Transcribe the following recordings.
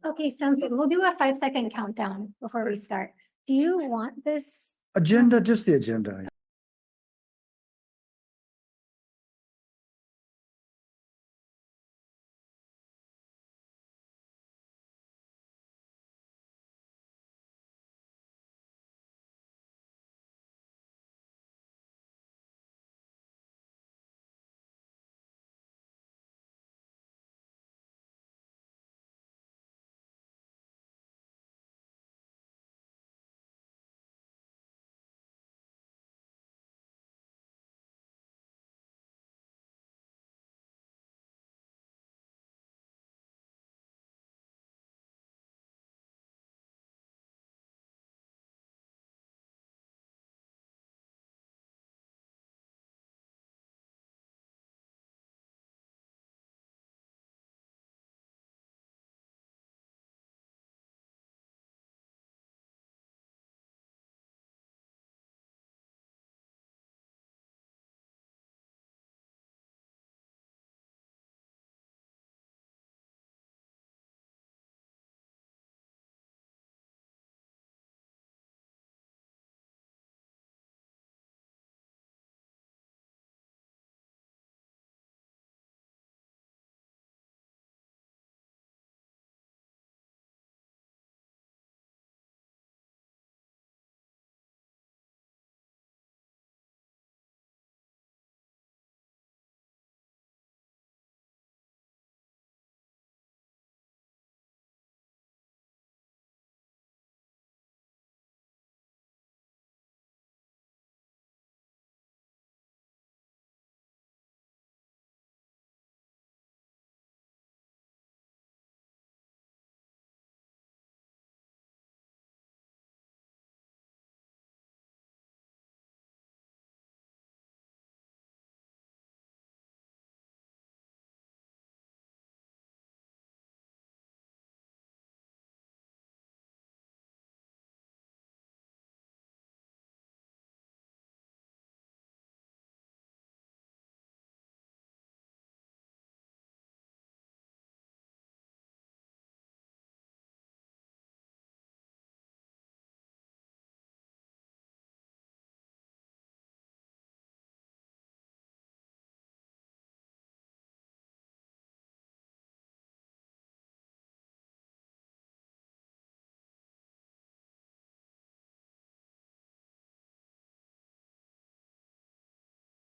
Okay, sounds good. We'll do a 5-second countdown before we start. Do you want this? Agenda, just the agenda.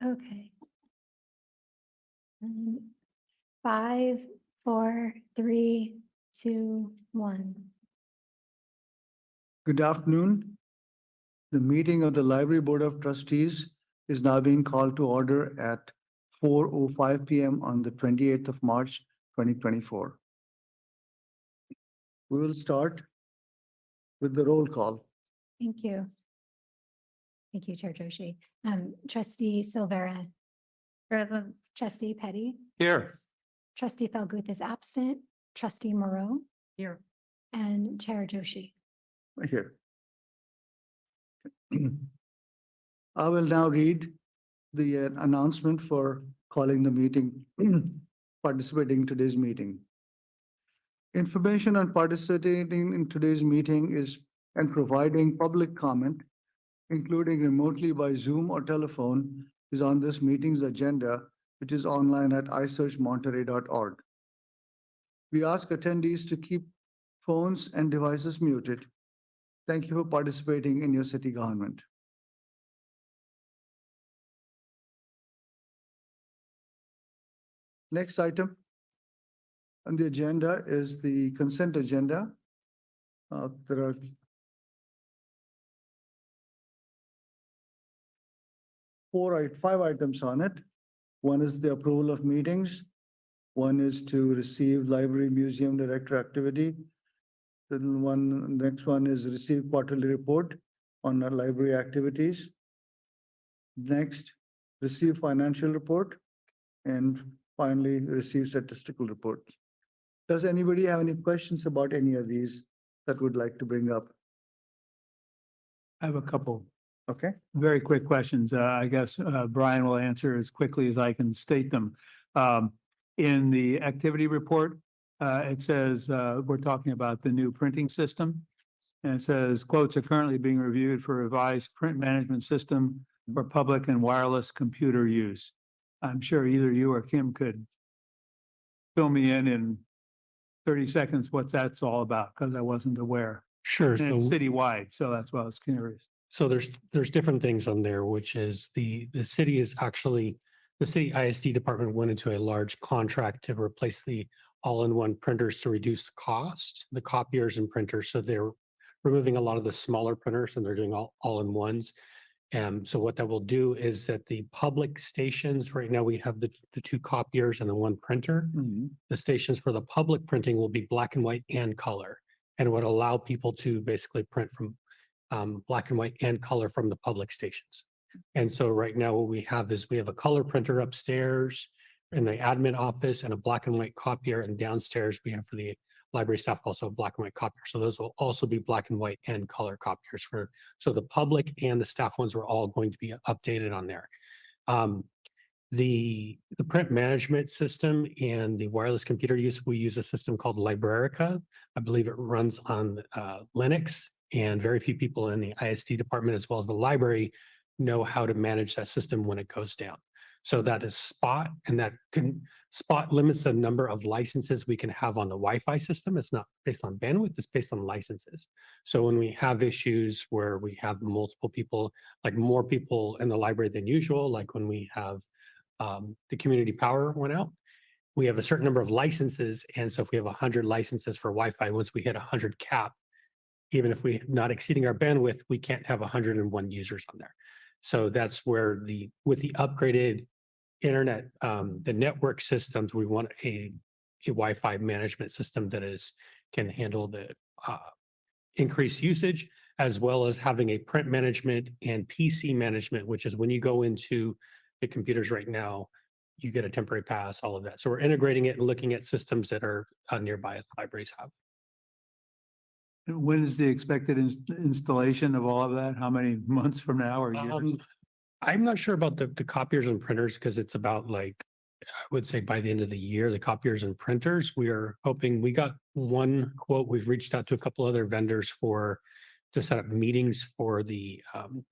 Okay. 5, 4, 3, 2, 1. Good afternoon. The meeting of the Library Board of Trustees is now being called to order at 4:05 PM on the 28th of March, 2024. We will start with the roll call. Thank you. Thank you, Chair Joshi. Trustee Silvera. Present. Trustee Petty. Here. Trustee Falguth is absent. Trustee Moreau. Here. And Chair Joshi. Here. I will now read the announcement for calling the meeting, participating in today's meeting. Information on participating in today's meeting is and providing public comment, including remotely by Zoom or telephone, is on this meeting's agenda, which is online at isearchmonterey.org. We ask attendees to keep phones and devices muted. Thank you for participating in your city government. Next item on the agenda is the consent agenda. There are five items on it. One is the approval of meetings. One is to receive library museum director activity. The next one is receive quarterly report on our library activities. Next, receive financial report. And finally, receive statistical report. Does anybody have any questions about any of these that would like to bring up? I have a couple Okay. very quick questions. I guess Brian will answer as quickly as I can state them. In the activity report, It says, we're talking about the new printing system. And it says quotes are currently being reviewed for revised print management system for public and wireless computer use. I'm sure either you or Kim could fill me in 30 seconds what that's all about, because I wasn't aware. Sure. And it's So, citywide, so that's why I was curious. so there's different things on there, which is the city is actually, the city ISD department went into a large contract to replace the all-in-one printers to reduce cost, the copiers and printers. So they're removing a lot of the smaller printers and they're doing all-in-ones. So what that will do is that the public stations, right now we have the two copiers and the one printer. The stations for the public printing will be black and white and color, and would allow people to basically print from black and white and color from the public stations. And so right now what we have is we have a color printer upstairs in the admin office and a black and white copier, and downstairs we have for the library staff also a black and white copier. So those will also be black and white and color copiers for, so the public and the staff ones were all going to be updated on there. The print management system and the wireless computer use, we use a system called Librarica. I believe it runs on Linux, and very few people in the ISD department as well as the library know how to manage that system when it goes down. So that is Spot, and that can Spot limits the number of licenses we can have on the Wi-Fi system. It's not based on bandwidth, it's based on licenses. So when we have issues where we have multiple people, like more people in the library than usual, like when we have the community power went out, we have a certain number of licenses. And so if we have 100 licenses for Wi-Fi, once we hit 100 cap, even if we're not exceeding our bandwidth, we can't have 101 users on there. So that's where with the upgraded internet, the network systems, we want a Wi-Fi management system that can handle the increased usage, as well as having a print management and PC management, which is when you go into the computers right now, you get a temporary pass, all of that. So we're integrating it and looking at systems that are nearby libraries have. When is the expected installation of all of that? How many months from now or years? I'm not sure about the copiers and printers, because it's about like, I would say by the end of the year, the copiers and printers, we are hoping, we got one quote. We've reached out to a couple other vendors to set up meetings for the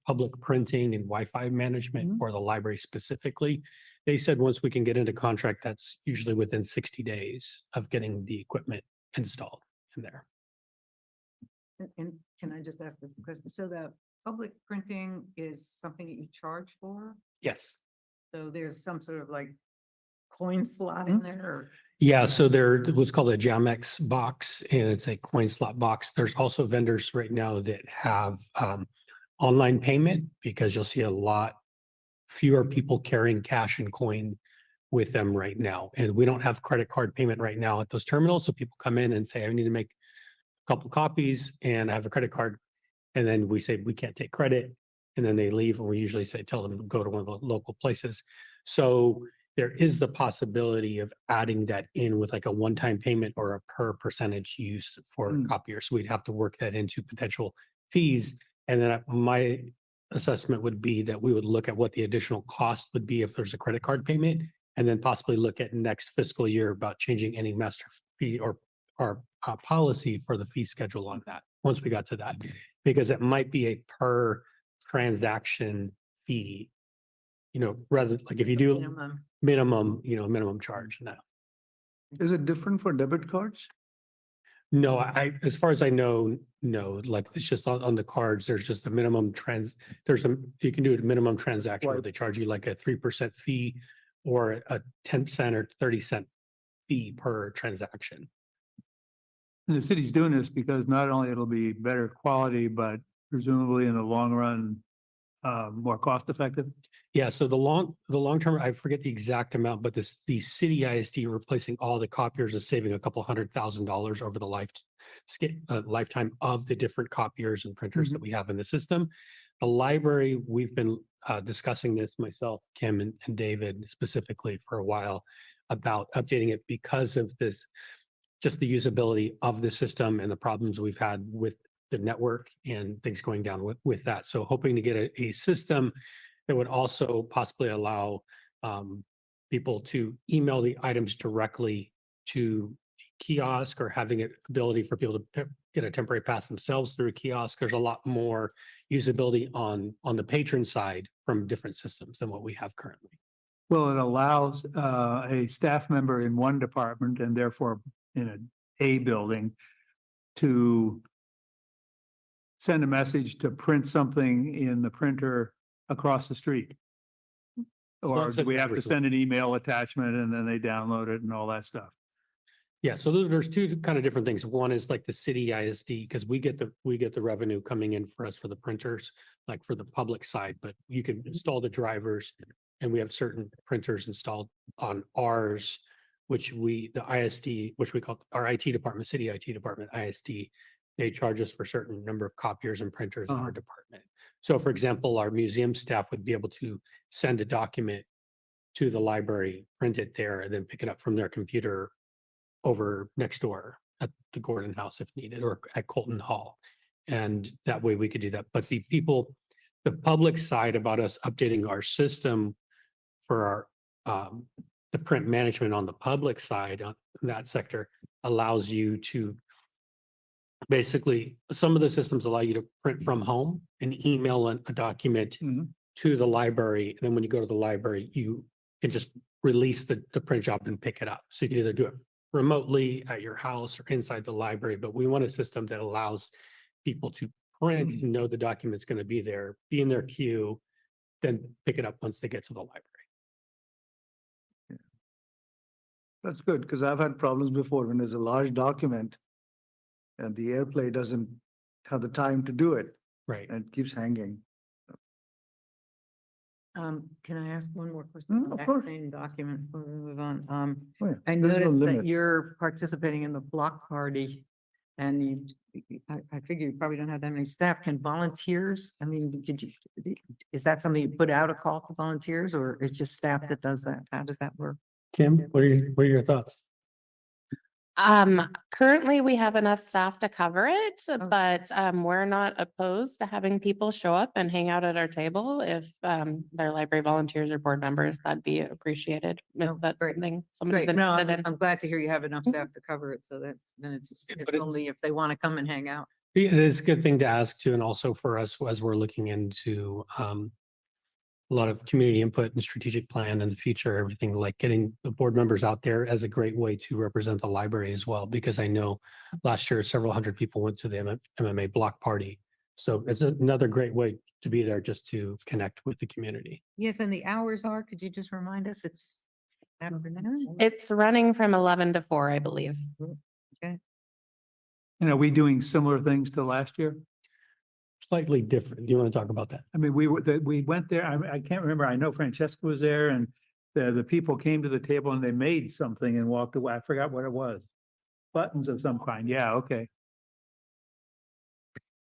public printing and Wi-Fi management for the library specifically. They said once we can get into contract, that's usually within 60 days of getting the equipment installed in there. And can I just ask a question? So the public printing is something that you charge for? Yes. So there's some sort of like coin slot in there or? Yeah, so there what's called a Jamex box, and it's a coin slot box. There's also vendors right now that have online payment, because you'll see a lot fewer people carrying cash and coin with them right now. And we don't have credit card payment right now at those terminals. So people come in and say, I need to make a couple copies and I have a credit card. And then we say, we can't take credit. And then they leave, and we usually tell them to go to one of the local places. So there is the possibility of adding that in with like a one-time payment or a per percentage use for copiers. So we'd have to work that into potential fees. And then my assessment would be that we would look at what the additional cost would be if there's a credit card payment, and then possibly look at next fiscal year about changing any master fee or policy for the fee schedule on that, once we got to that, because it might be a per transaction fee, rather like if you do minimum charge. No, Is it different for debit cards? no, as far as I know, no, like it's just on the cards, there's just a minimum you can do a minimum transaction where they charge you like a 3% fee or a 10% or 30-cent fee per transaction. And the city's doing this because not only it'll be better quality, but presumably in the long run, more cost effective. Yeah, so the long term, I forget the exact amount, but the city ISD replacing all the copiers is saving a couple $100,000 over the lifetime of the different copiers and printers that we have in the system. The library, we've been discussing this, myself, Kim, and David specifically for a while, about updating it because of this, just the usability of the system and the problems we've had with the network and things going down with that. So hoping to get a system that would also possibly allow people to email the items directly to kiosk or having an ability for people to get a temporary pass themselves through a kiosk. There's a lot more usability on the patron side from different systems than what we have currently. Well, it allows a staff member in one department and therefore in a building to send a message to print something in the printer across the street. Or as do we have to everything. send an email attachment and then they download it and all that stuff? Yeah, so there's two kind of different things. One is like the city ISD, because we get the revenue coming in for us for the printers, like for the public side, but you can install the drivers. And we have certain printers installed on ours, which the ISD, which we call our IT department, city IT department, ISD. They charge us for a certain number of copiers and printers in our department. So for example, our museum staff would be able to send a document to the library, print it there, and then pick it up from their computer over next door at the Gordon House if needed, or at Colton Hall. And that way we could do that. But the public side about us updating our system for our, the print management on the public side, on that sector, allows you to basically, some of the systems allow you to print from home and email a document to the library. And then when you go to the library, you can just release the print job and pick it up. So you can either do it remotely at your house or inside the library, but we want a system that allows people to print and know the document's going to be there, be in their queue, then pick it up once they get to the library. That's good, because I've had problems before when there's a large document and the AirPlay doesn't have the time to do it Right. and it keeps hanging. Can I ask one more question? on Of that course. Same document before we move on. Oh, yeah. I There's no noticed that limit. you're participating in the block party and I figure you probably don't have that many staff. Can volunteers, I mean, is that something you put out a call to volunteers or it's just staff that does that? How does that work? Kim, what are your thoughts? Currently we have enough staff to cover it, Oh. but we're not opposed to having people show up and hang out at our table. If they're library volunteers or board members, that'd be appreciated. If Oh, that's great. something somebody's Great. No, interested in. I'm glad to hear you have enough staff to cover it. So that then it's but it's- only if they want to come and hang out. It is a good thing to ask too, and also for us as we're looking into a lot of community input and strategic plan in the future, everything like getting the board members out there as a great way to represent the library as well, because I know last year several hundred people went to the MMA block party. So it's another great way to be there just to connect with the community. Yes, and the hours are, could you just remind us? It's afternoon? It's running from 11 to 4, I believe. And are we doing similar things to last year? Slightly different. Do you want to talk about that? I mean, we went there, I can't remember, I know Francesca was there and the people came to the table and they made something and walked away. I forgot what it was. Buttons of some kind. Yeah, okay.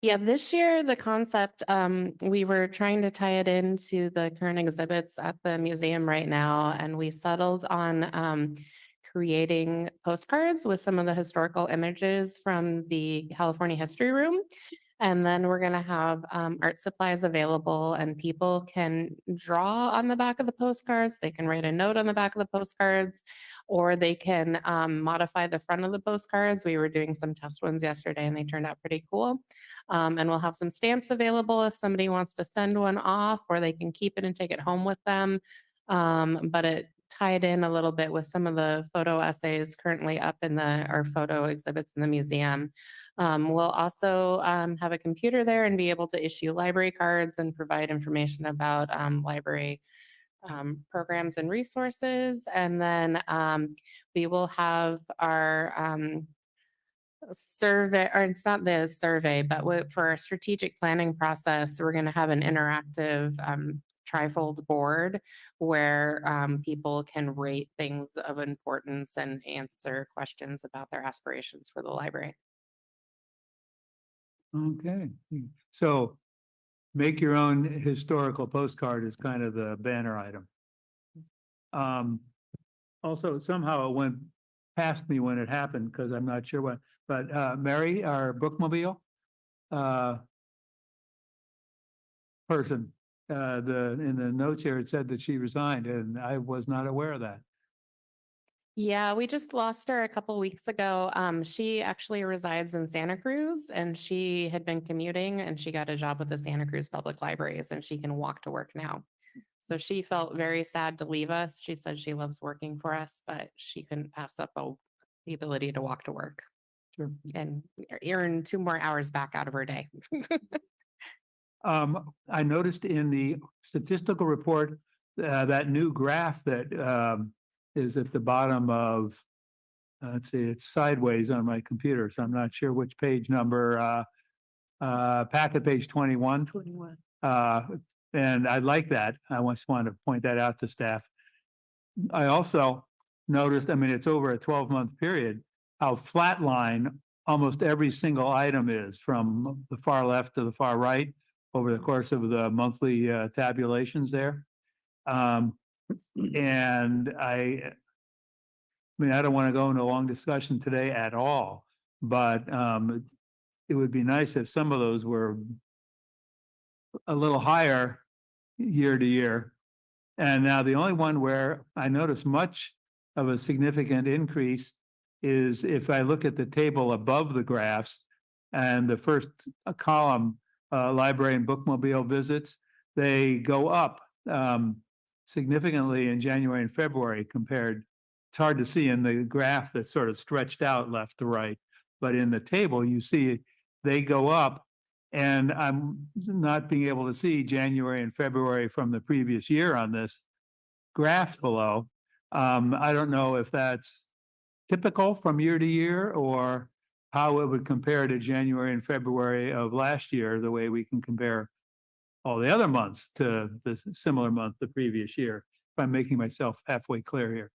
Yeah, this year, the concept, we were trying to tie it into the current exhibits at the museum right now, and we settled on creating postcards with some of the historical images from the California History Room. And then we're gonna have art supplies available and people can draw on the back of the postcards. They can write a note on the back of the postcards, or they can modify the front of the postcards. We were doing some test ones yesterday and they turned out pretty cool. And we'll have some stamps available if somebody wants to send one off, or they can keep it and take it home with them. But it tied in a little bit with some of the photo essays currently up in our photo exhibits in the museum. We'll also have a computer there and be able to issue library cards and provide information about library programs and resources. And then we will have our survey, or it's not the survey, but for our strategic planning process, we're going to have an interactive trifold board where people can rate things of importance and answer questions about their aspirations for the library. Okay, so make your own historical postcard is kind of the banner item. Also, somehow it went past me when it happened because I'm not sure what, but Mary, our bookmobile person, in the notes here, it said that she resigned and I was not aware of that. Yeah, we just lost her a couple weeks ago. She actually resides in Santa Cruz and she had been commuting and she got a job with the Santa Cruz Public Libraries and she can walk to work now. So she felt very sad to leave us. She said she loves working for us, but she couldn't pass up the ability to walk to work. Sure. And earn 2 more hours back out of her day. I noticed in the statistical report, that new graph that, is at the bottom of, let's see, it's sideways on my computer, so I'm not sure which page number, packet page 21. 21. And I like that. I just wanted to point that out to staff. I also noticed, I mean, it's over a 12-month period, how flatline almost every single item is from the far left to the far right over the course of the monthly tabulations there. And I mean, I don't want to go into a long discussion today at all, but it would be nice if some of those were a little higher year to year. And now the only one where I notice much of a significant increase is if I look at the table above the graphs and the first column, library and bookmobile visits, they go up significantly in January and February compared. It's hard to see in the graph that's sort of stretched out left to right, but in the table you see they go up. And I'm not being able to see January and February from the previous year on this graph below. I don't know if that's typical from year to year or how it would compare to January and February of last year, the way we can compare all the other months to the similar month the previous year, if I'm making myself halfway clear here.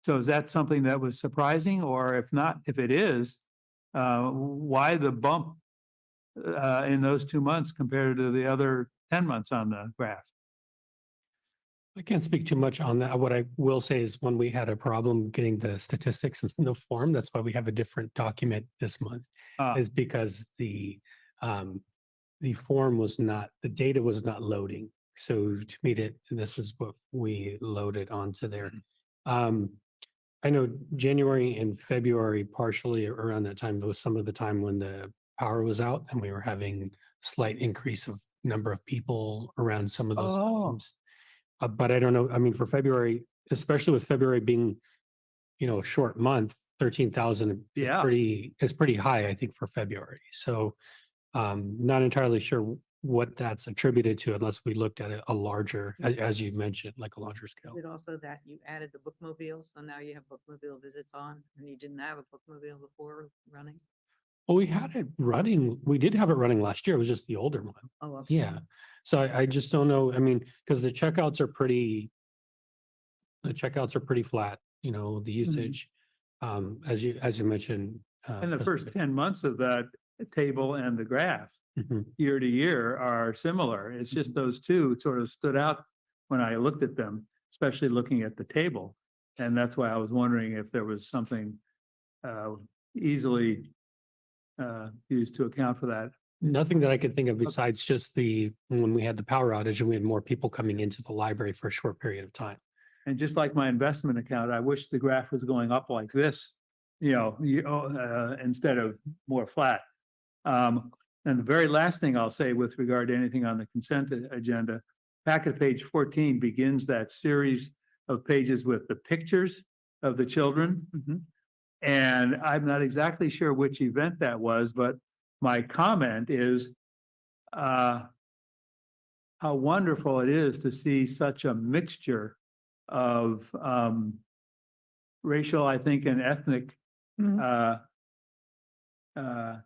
So is that something that was surprising, or if not, if it is, why the bump in those 2 months compared to the other 10 months on the graph? I can't speak too much on that. What I will say is when we had a problem getting the statistics in the form, that's why we have a different document this month, is because the form was not, the data was not loading. So to meet it, this is what we loaded onto there. I know January and February, partially around that time, there was some of the time when the power was out and we were having slight increase of number of people around some of those times. But I don't know, I mean, for February, especially with February being, a short month, 13,000 Yeah. is pretty high, I think, for February. So not entirely sure what that's attributed to unless we looked at it a larger, as you mentioned, like a larger scale. Is it also that you added the bookmobile, so now you have bookmobile visits on, and you didn't have a bookmobile before running? Well, we had it running, we did have it running last year, it was just the older one. Oh, okay. Yeah, so I just don't know, I mean, because the checkouts are pretty flat, the usage. As you mentioned. And the first 10 months of that table and the graph Mhm. year to year are similar. It's just those two sort of stood out when I looked at them, especially looking at the table. And that's why I was wondering if there was something easily used to account for that. Nothing that I could think of besides just when we had the power outage and we had more people coming into the library for a short period of time. And just like my investment account, I wish the graph was going up like this, instead of more flat. And the very last thing I'll say with regard to anything on the consent agenda, packet page 14 begins that series of pages with the pictures of the children. And I'm not exactly sure which event that was, but my comment is how wonderful it is to see such a mixture of racial, I think, and ethnic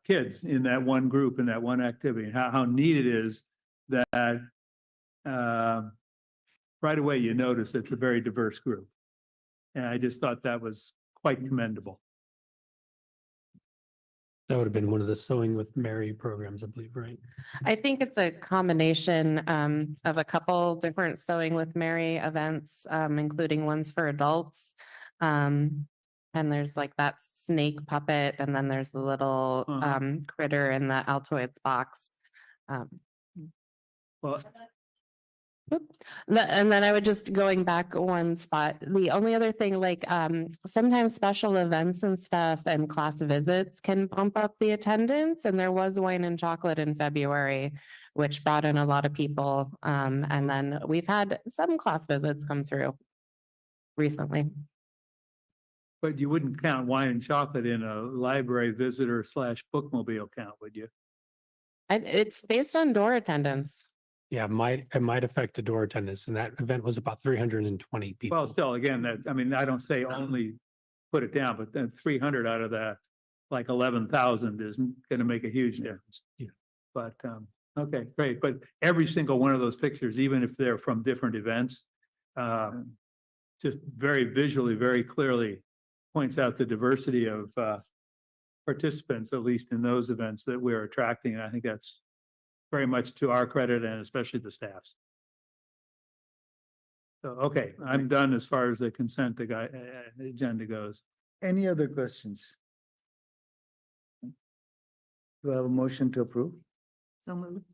kids in that one group, in that one activity, and how neat it is that right away you notice it's a very diverse group. And I just thought that was quite commendable. That would have been one of the Sewing with Mary programs, I believe, right? I think it's a combination of a couple different Sewing with Mary events, including ones for adults. And there's like that snake puppet, and then there's the little critter in the Altoids box. Well, And then I would just going back one spot, the only other thing, like, sometimes special events and stuff and class visits can bump up the attendance, and there was wine and chocolate in February, which brought in a lot of people. And then we've had some class visits come through recently. But you wouldn't count wine and chocolate in a library visitor / bookmobile count, would you? And it's based on door attendance. Yeah, it might affect the door attendance, and that event was about 320 people. Well, still, again, that, I mean, I don't say only put it down, but then 300 out of that, like 11,000 isn't gonna make a huge difference. Yeah. But, okay, great. But every single one of those pictures, even if they're from different events, just very visually, very clearly points out the diversity of, participants, at least in those events that we're attracting. And I think that's very much to our credit and especially the staff's. So, okay, I'm done as far as the consent agenda goes. Any other questions? Do I have a motion to approve? So moved.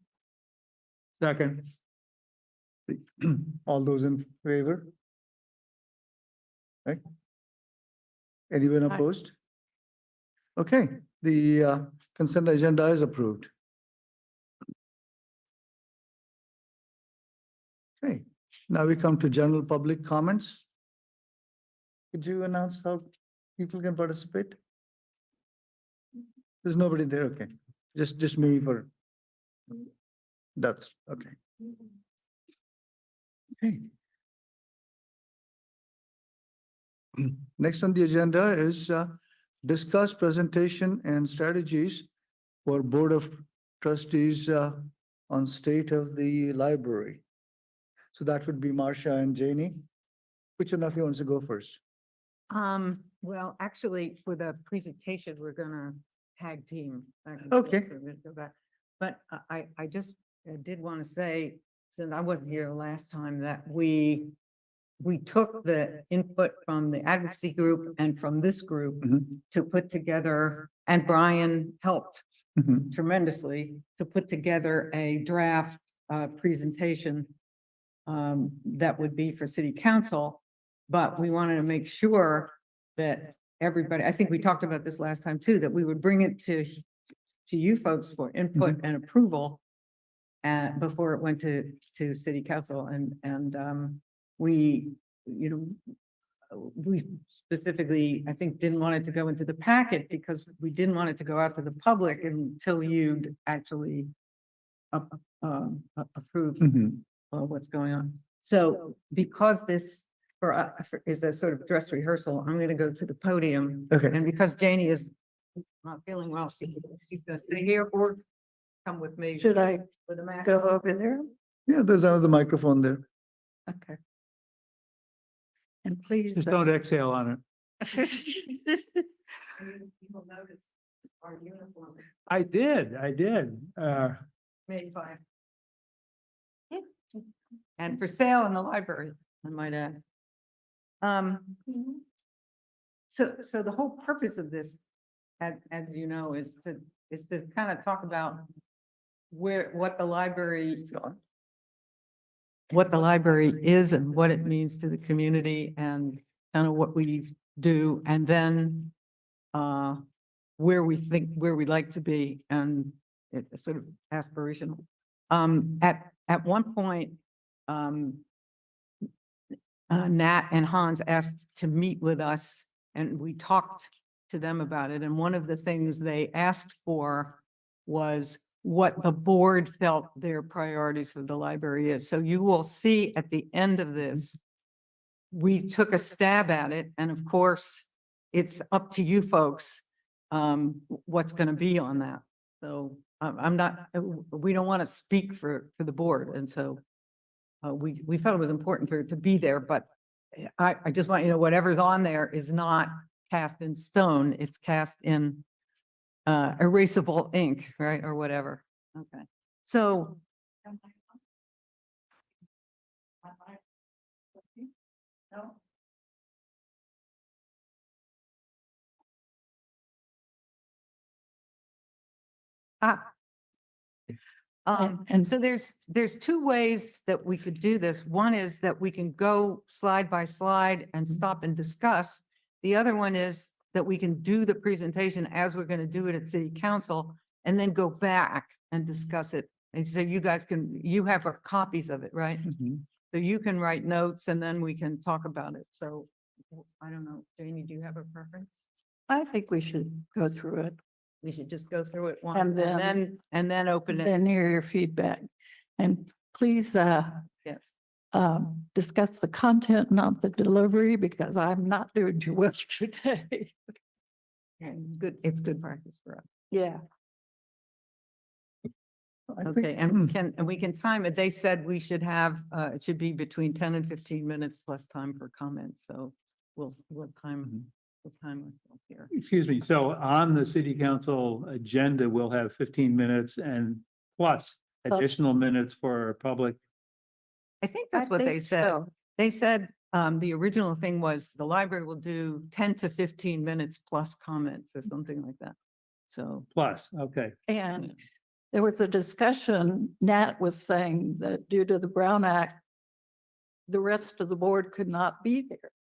Second, All those in favor? Right? Anyone Aye. opposed? Okay, the consent agenda is approved. Okay, now we come to general public comments. Could you announce how people can participate? There's nobody there, okay. Just me for. That's, okay. Okay. Next on the agenda is discuss presentation and strategies for Board of Trustees on state of the library. So that would be Marcia and Janie. Which one of you wants to go first? Well, actually, for the presentation, we're gonna tag team. back and Okay. forth a bit, go back. But I just did want to say, since I wasn't here last time, that we took the input from the advocacy group and from this group Mhm. to put together, and Brian helped Mhm. tremendously to put together a draft presentation that would be for city council. But we wanted to make sure that everybody, I think we talked about this last time too, that we would bring it to you folks for input and approval before it went to city council, and we, you know, we specifically, I think, didn't want it to go into the packet because we didn't want it to go out to the public until you'd actually approve Mhm. what's going on. So because this is a sort of dress rehearsal, I'm going to go to the podium. Okay. And because Janie is not feeling well, she's going to stay here or come with me. Should I With a mask. go over there? Yeah, there's another microphone there. Okay. And please. just don't exhale on it. People notice our uniform I did. made by. And for sale in the library, I might add. So the whole purpose of this, as you know, is to kind of talk about what the library is and what it means to the community and kind of what we do, and then where we'd like to be, and it's sort of aspirational. At one point, Nat and Hans asked to meet with us, and we talked to them about it. And one of the things they asked for was what the board felt their priorities for the library is. So you will see at the end of this, we took a stab at it, and of course, it's up to you folks what's going to be on that. So I'm not, we don't want to speak for the board, and so we felt it was important for it to be there, but I just want you to know, whatever's on there is not cast in stone. It's cast in erasable ink, right, or whatever. Okay, so. No? And- So there's two ways that we could do this. One is that we can go slide by slide and stop and discuss. The other one is that we can do the presentation as we're going to do it at city council and then go back and discuss it. And so you guys can, you have copies of it, right? So you can write notes and then we can talk about it. So I don't know, Janie, do you have a preference? I think we should go through it We should just go through it once And and then open and it. then hear your feedback. And please, Yes. discuss the content, not the delivery, because I'm not doing too well today. It's good practice for us. Yeah. Okay, and we can time it. They said we should have, it should be between 10 and 15 minutes plus time for comments. So we'll time ourselves here. Excuse me, so on the city council agenda, we'll have 15 minutes and plus additional minutes for public. I think that's what they said. So. They said, the original thing was the library will do 10 to 15 minutes plus comments or something like that. So, Plus, okay. And there was a discussion, Nat was saying that due to the Brown Act, the rest of the board could not be there.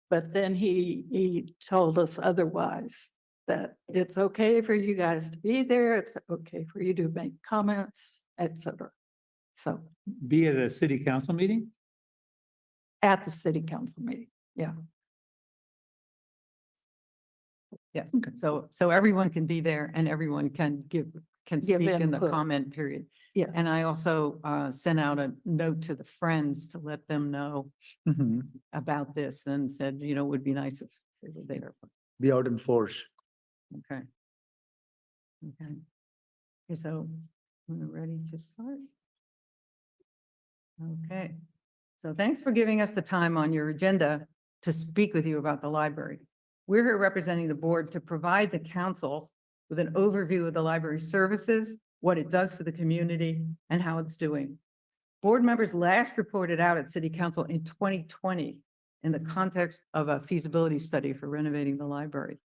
But then he told us otherwise, that it's okay for you guys to be there, it's okay for you to make comments, etc. So Be at a city council meeting? at the city council meeting, yeah. yes, so everyone can be there and everyone can Give speak in the input. comment period. Yes. And I also sent out a note to the friends to let them know about this and said, you know, it would be nice if they were there. Be out in force. Okay. Okay. So we're ready to start. Okay. So thanks for giving us the time on your agenda to speak with you about the library. We're here representing the board to provide the council with an overview of the library services, what it does for the community, and how it's doing. Board members last reported out at City Council in 2020 in the context of a feasibility study for renovating the library.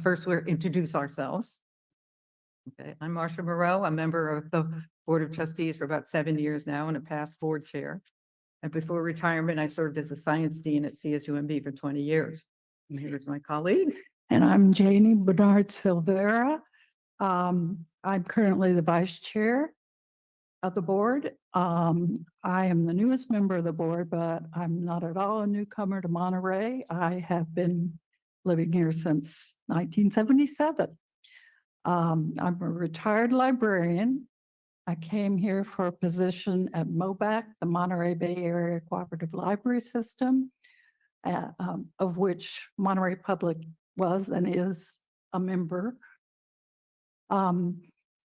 First, we'll introduce ourselves. Okay, I'm Marcia Moreau, a member of the Board of Trustees for about 7 years now and a past board chair. And before retirement, I served as a science dean at CSUMB for 20 years. And here's my colleague. And I'm Janie Bernard Silvera. I'm currently the vice chair of the board. I am the newest member of the board, but I'm not at all a newcomer to Monterey. I have been living here since 1977. I'm a retired librarian. I came here for a position at MOBAC, the Monterey Bay Area Cooperative Library System, of which Monterey Public was and is a member. And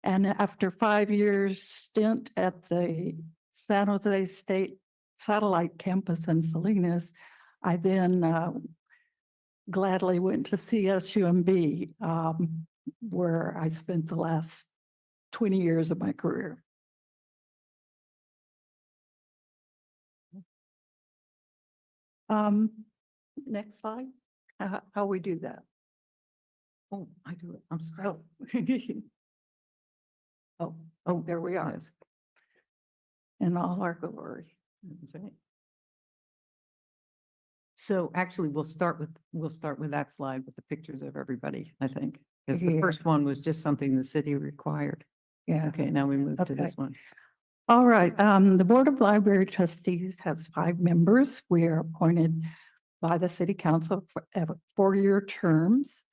after 5 years stint at the San Jose State Satellite Campus in Salinas, I then gladly went to CSUMB, where I spent the last 20 years of my career. Next slide, how we do that. Oh, I do it. I'm sorry. Oh, there we are. Yes, In all our glory. that's right. So actually, we'll start with that slide with the pictures of everybody, I think. Because the Yeah. first one was just something the city required. Yeah. Okay, now we move to this Okay. one. All right, the Board of Library Trustees has 5 members. We are appointed by the City Council for 4-year terms.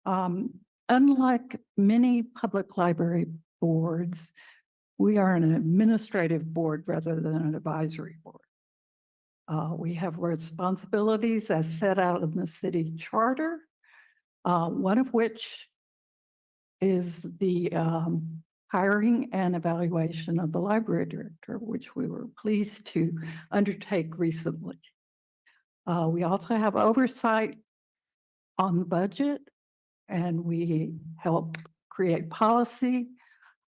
Unlike many public library boards, we are an administrative board rather than an advisory board. We have responsibilities as set out in the city charter, one of which is the hiring and evaluation of the library director, which we were pleased to undertake recently. We also have oversight on the budget, and we help create policy.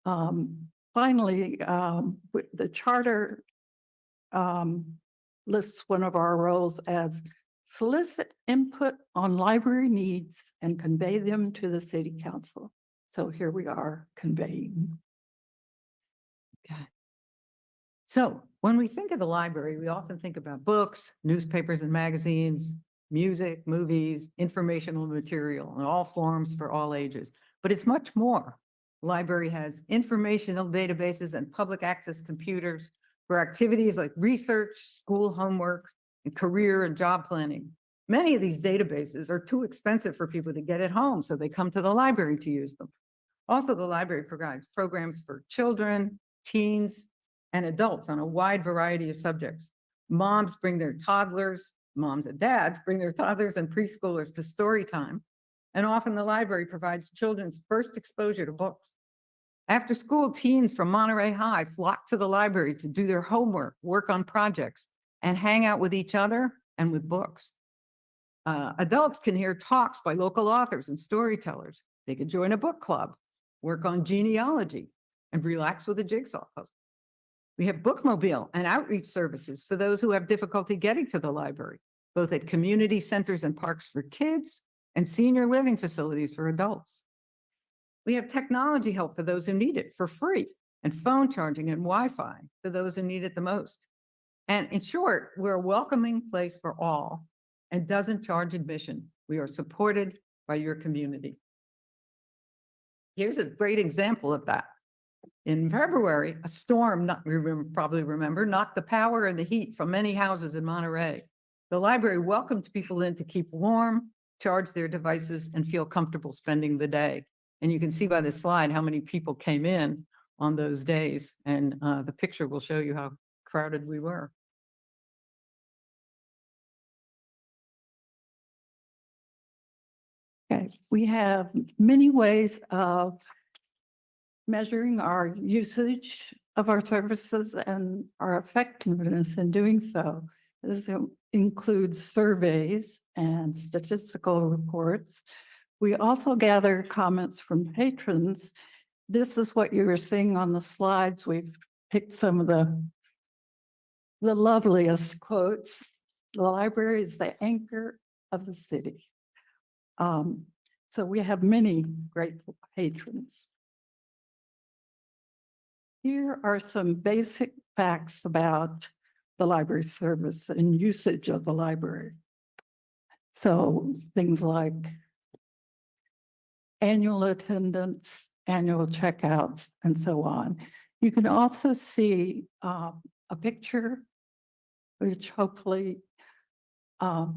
Finally, the charter lists one of our roles as solicit input on library needs and convey them to the city council. So here we are conveying. So when we think of the library, we often think about books, newspapers and magazines, music, movies, informational material in all forms for all ages. But it's much more. The library has informational databases and public access computers for activities like research, school homework, and career and job planning. Many of these databases are too expensive for people to get at home, so they come to the library to use them. Also, the library provides programs for children, teens, and adults on a wide variety of subjects. Moms bring their toddlers, moms and dads bring their toddlers and preschoolers to story time. And often the library provides children's first exposure to books. After school, teens from Monterey High flock to the library to do their homework, work on projects, and hang out with each other and with books. Adults can hear talks by local authors and storytellers. They could join a book club, work on genealogy, and relax with a jigsaw puzzle. We have bookmobile and outreach services for those who have difficulty getting to the library, both at community centers and parks for kids and senior living facilities for adults. We have technology help for those who need it for free, and phone charging and Wi-Fi for those who need it the most. And in short, we're a welcoming place for all and doesn't charge admission. We are supported by your community. Here's a great example of that. In February, a storm, probably remember, knocked the power and the heat from many houses in Monterey. The library welcomed people in to keep warm, charge their devices, and feel comfortable spending the day. And you can see by this slide how many people came in on those days. And the picture will show you how crowded we were. Okay, we have many ways of measuring our usage of our services and our effectiveness in doing so. This includes surveys and statistical reports. We also gather comments from patrons. This is what you were seeing on the slides. We've picked some of the loveliest quotes. The library is the anchor of the city. So we have many grateful patrons. Here are some basic facts about the library service and usage of the library. So things like annual attendance, annual checkouts, and so on. You can also see a picture, which hopefully, oh,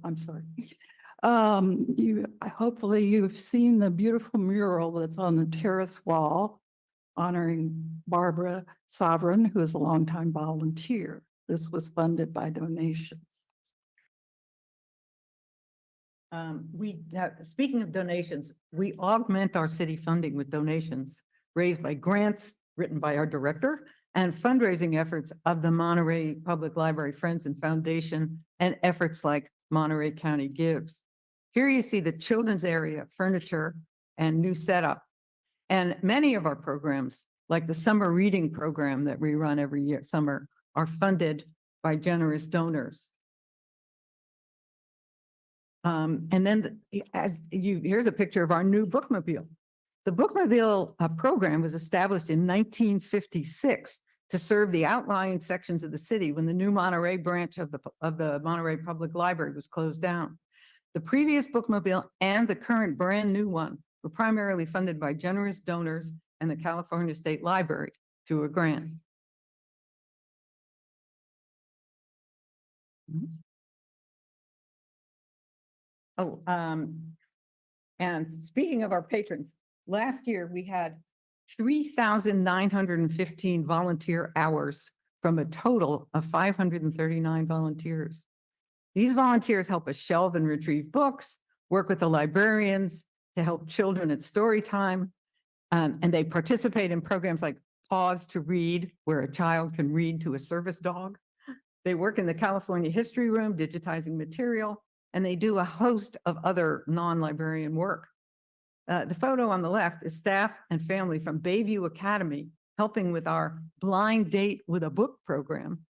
I'm sorry. Hopefully you've seen the beautiful mural that's on the terrace wall honoring Barbara Sovereign, who is a longtime volunteer. This was funded by donations. Speaking of donations, we augment our city funding with donations raised by grants written by our director and fundraising efforts of the Monterey Public Library Friends and Foundation and efforts like Monterey County Gives. Here you see the children's area, furniture, and new setup. And many of our programs, like the summer reading program that we run every year, summer, are funded by generous donors. And then here's a picture of our new bookmobile. The bookmobile program was established in 1956 to serve the outlying sections of the city when the new Monterey branch of the Monterey Public Library was closed down. The previous bookmobile and the current brand new one were primarily funded by generous donors and the California State Library through a grant. Oh, and speaking of our patrons, last year we had 3,915 volunteer hours from a total of 539 volunteers. These volunteers help us shelve and retrieve books, work with the librarians to help children at story time, and they participate in programs like Pause to Read, where a child can read to a service dog. They work in the California History Room, digitizing material, and they do a host of other non-librarian work. The photo on the left is staff and family from Bayview Academy helping with our Blind Date with a Book program.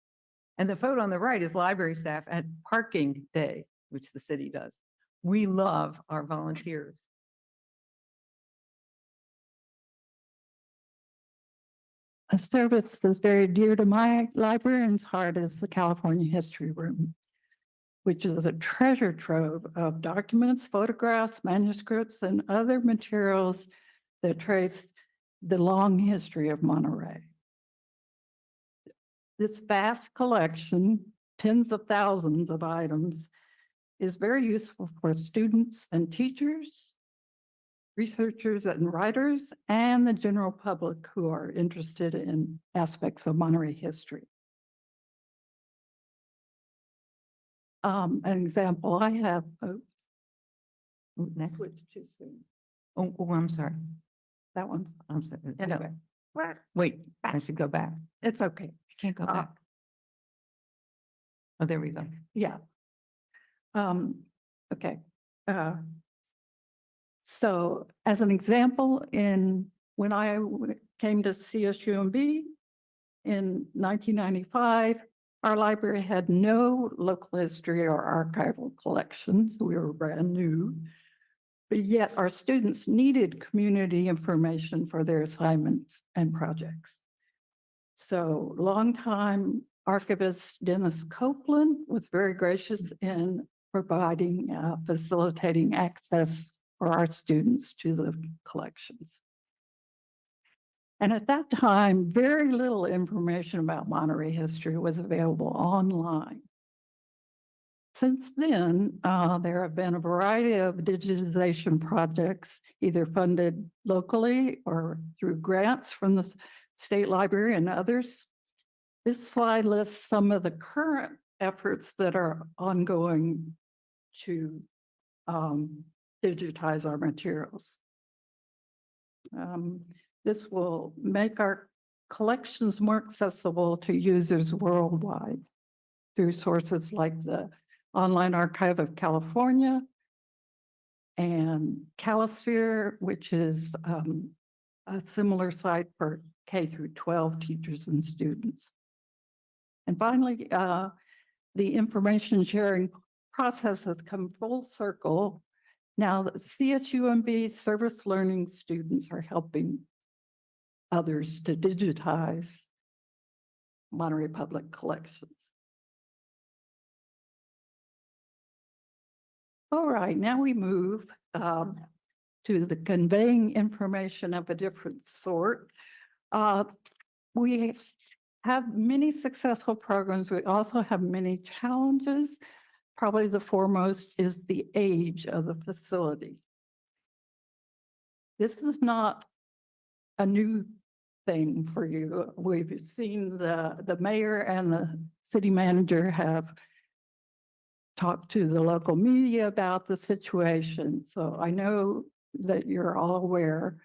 And the photo on the right is library staff at Parking Day, which the city does. We love our volunteers. A service that's very dear to my librarian's heart is the California History Room, which is a treasure trove of documents, photographs, manuscripts, and other materials that trace the long history of Monterey. This vast collection, tens of thousands of items, is very useful for students and teachers, researchers and writers, and the general public who are interested in aspects of Monterey history. An example, I have, Next. switch too soon. Oh, I'm sorry. That one's, I'm sorry. Anyway. Wait, I should go back. it's okay. I can't go Uh, back. Oh, there we go. Yeah. Okay. So as an example, when I came to CSUMB in 1995, our library had no local history or archival collections. We were brand new. But yet our students needed community information for their assignments and projects. So longtime archivist Dennis Copeland was very gracious in providing, facilitating access for our students to the collections. And at that time, very little information about Monterey history was available online. Since then, there have been a variety of digitization projects, either funded locally or through grants from the state library and others. This slide lists some of the current efforts that are ongoing to digitize our materials. This will make our collections more accessible to users worldwide through sources like the Online Archive of California and Calisphere, which is a similar site for K through 12 teachers and students. And finally, the information sharing process has come full circle. Now the CSUMB service learning students are helping others to digitize Monterey Public Collections. All right, now we move to the conveying information of a different sort. We have many successful programs. We also have many challenges. Probably the foremost is the age of the facility. This is not a new thing for you. We've seen the mayor and the city manager have talked to the local media about the situation. So I know that you're all aware.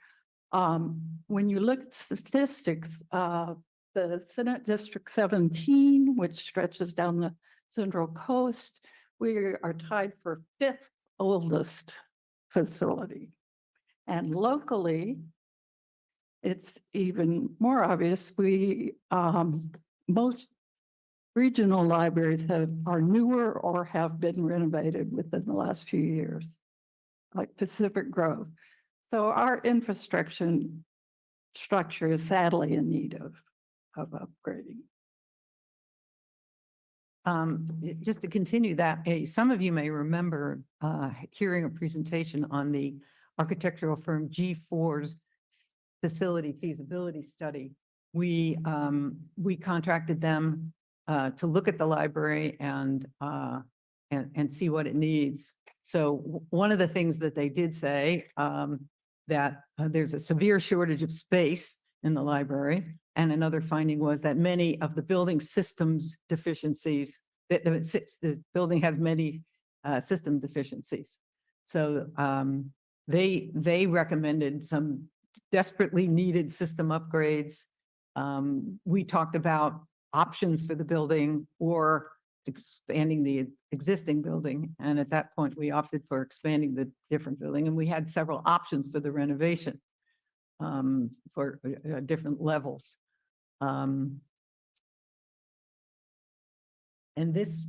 When you look at statistics, the Senate District 17, which stretches down the Central Coast, we are tied for 5th oldest facility. And locally, it's even more obvious. Most regional libraries are newer or have been renovated within the last few years, like Pacific Grove. So our infrastructure is sadly in need of upgrading. Just to continue that, some of you may remember hearing a presentation on the architectural firm G4's facility feasibility study. We contracted them to look at the library and see what it needs. So one of the things that they did say that there's a severe shortage of space in the library. And another finding was that many of the building systems deficiencies, the building has many system deficiencies. So they recommended some desperately needed system upgrades. We talked about options for the building or expanding the existing building. And at that point, we opted for expanding the different building, and we had several options for the renovation for different levels. And this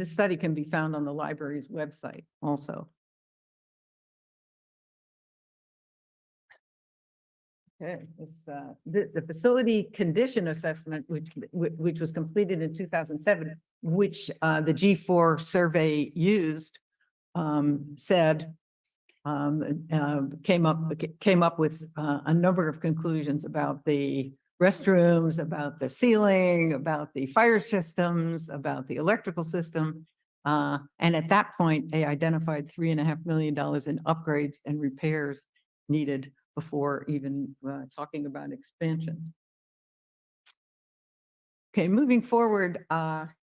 study can be found on the library's website also. Okay, the facility condition assessment, which was completed in 2007, which the G4 survey used, said, came up with a number of conclusions about the restrooms, about the ceiling, about the fire systems, about the electrical system. And at that point, they identified $3.5 million in upgrades and repairs needed before even talking about expansion. Okay, moving forward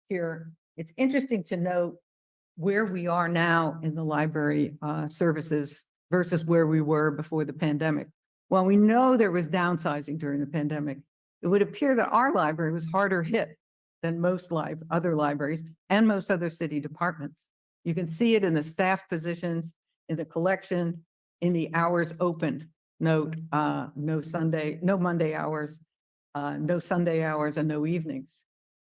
here, it's interesting to note where we are now in the library services versus where we were before the pandemic. While we know there was downsizing during the pandemic, it would appear that our library was harder hit than most other libraries and most other city departments. You can see it in the staff positions, in the collection, in the hours open. Note, no Monday hours, no Sunday hours, and no evenings.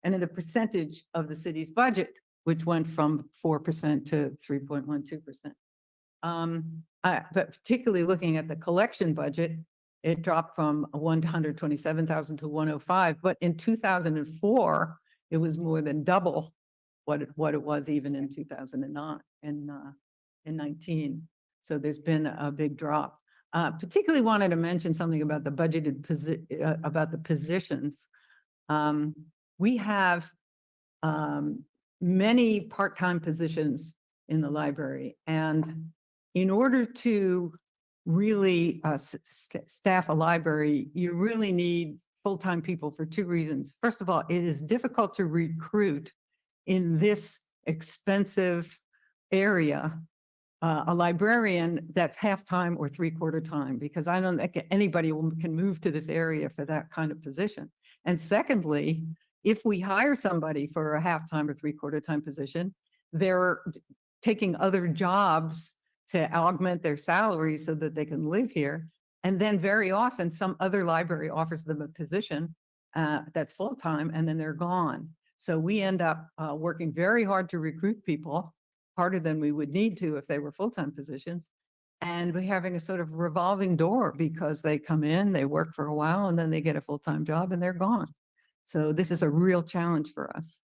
And in the percentage of the city's budget, which went from 4% to 3.12%. But particularly looking at the collection budget, it dropped from 127,000 to 105. But in 2004, it was more than double what it was even in 2009 and in 19. So there's been a big drop. Particularly wanted to mention something about the budgeted about the positions. We have many part-time positions in the library, and in order to really staff a library, you really need full-time people for two reasons. First of all, it is difficult to recruit in this expensive area a librarian that's half-time or three-quarter time, because I don't think anybody can move to this area for that kind of position. And secondly, if we hire somebody for a half-time or three-quarter time position, they're taking other jobs to augment their salary so that they can live here. And then very often some other library offers them a position that's full-time, and then they're gone. So we end up working very hard to recruit people, harder than we would need to if they were full-time positions. And we're having a sort of revolving door because they come in, they work for a while, and then they get a full-time job and they're gone. So this is a real challenge for us.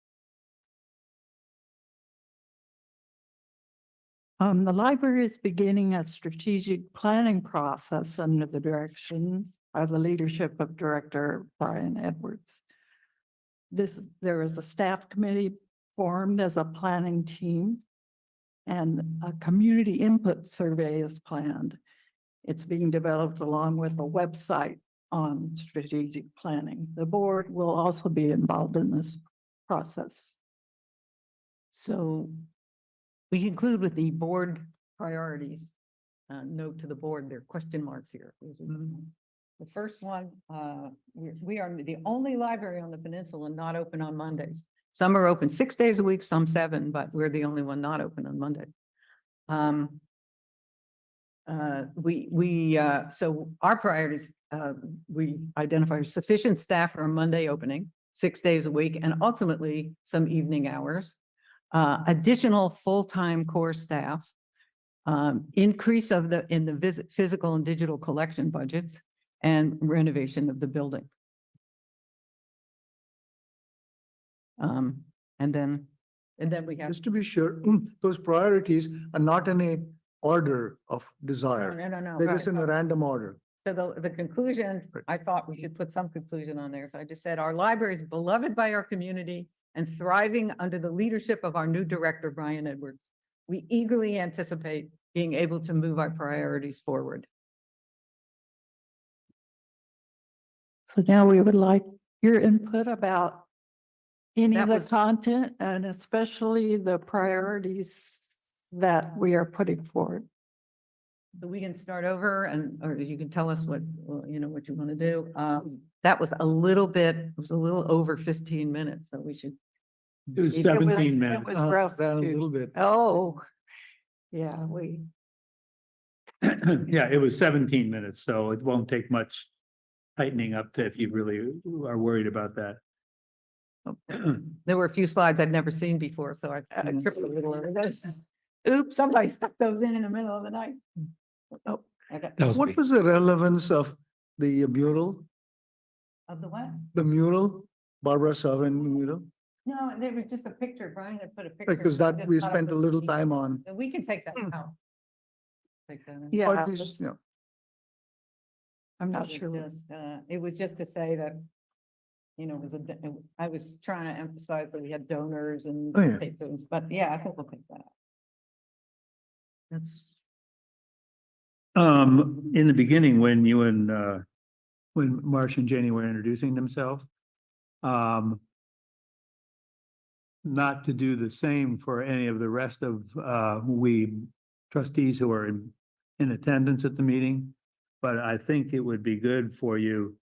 The library is beginning a strategic planning process under the direction of the leadership of Director Brian Edwards. There is a staff committee formed as a planning team, and a community input survey is planned. It's being developed along with a website on strategic planning. The board will also be involved in this process. So we conclude with the board priorities. Note to the board, there are question marks here. The first one, we are the only library on the peninsula not open on Mondays. Some are open 6 days a week, some 7, but we're the only one not open on Mondays. So our priorities, we identify sufficient staff for a Monday opening, 6 days a week, and ultimately some evening hours. Additional full-time core staff, increase of in the physical and digital collection budgets, and renovation of the building. And then we have. Just to be sure, those priorities are not in a order of desire. No. They're just in a random order. So the conclusion, Right. I thought we should put some conclusion on there. So I just said, our library is beloved by our community and thriving under the leadership of our new director, Brian Edwards. We eagerly anticipate being able to move our priorities forward. So now we would like your input about any That of the was- content and especially the priorities that we are putting forward. So we can start over or you can tell us what you want to do. That was a little over 15 minutes, so we should. It was It was- 17 It minutes. was rough. Ran a too. little bit. Oh, yeah, Yeah, it was 17 minutes, so it won't take much tightening up to if you really are worried about that. There were a few slides I'd never seen before, so I tripped a little over those. Oops, somebody stuck those in the middle of the night. Oh, I got. That was me. What was the relevance of the mural, Of the what? the mural, Barbara Sovereign mural, No, there was just a picture. Brian had put a picture. because I that just we thought it spent a was little neat. time on. We can take that Hmm. out. Take that out. Or Yeah, at least, you know, I'm not It was sure. just, it was just to say that, it was I was trying to emphasize that we had donors and Oh, yeah. patrons, but yeah, I think we'll take that out. That's, In the beginning, when you and, when Marcia and Jenny were introducing themselves, not to do the same for any of the rest of, we trustees who are in attendance at the meeting. But I think it would be good for you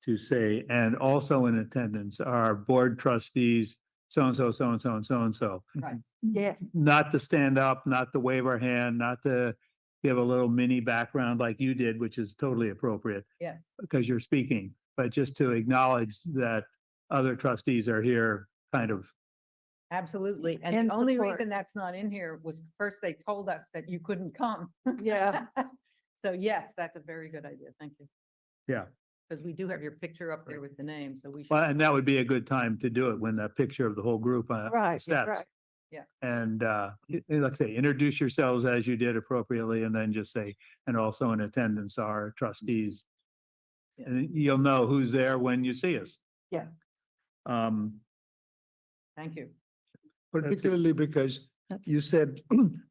to say, and also in attendance are board trustees, so-and-so, so-and-so, and so-and-so. right, Yeah, Not to stand up, not to wave our hand, not to give a little mini background like you did, which is totally appropriate yes, because you're speaking, but just to acknowledge that other trustees are here kind of. absolutely. And And the only support. reason that's not in here was first they told us that you couldn't come. yeah. So yes, that's a very good idea. Thank you. Yeah. Because we do have your picture up there with the name, so we should. Well, and that would be a good time to do it when the picture of the whole group Right, steps. right. And like I say, introduce yourselves as you did appropriately and then just say, and also in attendance are trustees. Yeah. And you'll know who's there when you see us. Yes, Um, thank you. particularly because you said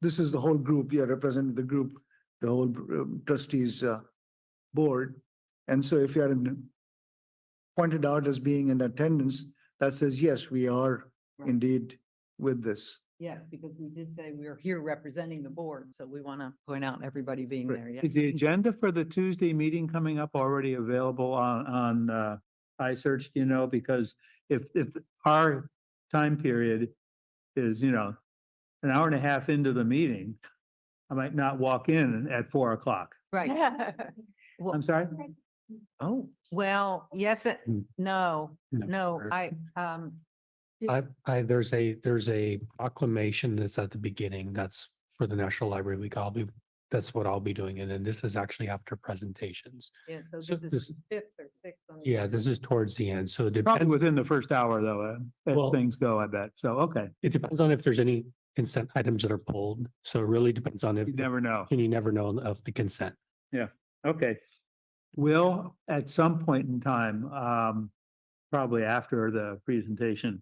this is the whole group, you're representing the group, the whole trustees board. And so if you're pointed out as being in attendance, that says, yes, we are Right. indeed with this. Yes, because we did say we are here representing the board, so we want to point out everybody being Right. there, Is yes. the agenda for the Tuesday meeting coming up already available on iSearch, do you know? Because if our time period is, an hour and a half into the meeting, I might not walk in at 4 o'clock. Right. Well, I'm sorry? Oh, well, yes, Mm. no, no, sure. there's There's a proclamation that's at the beginning. That's for the National Library Week. That's what I'll be doing. And then this is actually after presentations. yeah, so So this is this- the fifth or sixth. on the Yeah, agenda. this is towards the end. So it Probably depends, within the first hour though, as Well- things go, I bet. So, okay, it depends on if there's any consent items that are pulled. So it really depends on if, you never know. and you never know of the consent. Okay. Will, at some point in time, probably after the presentation,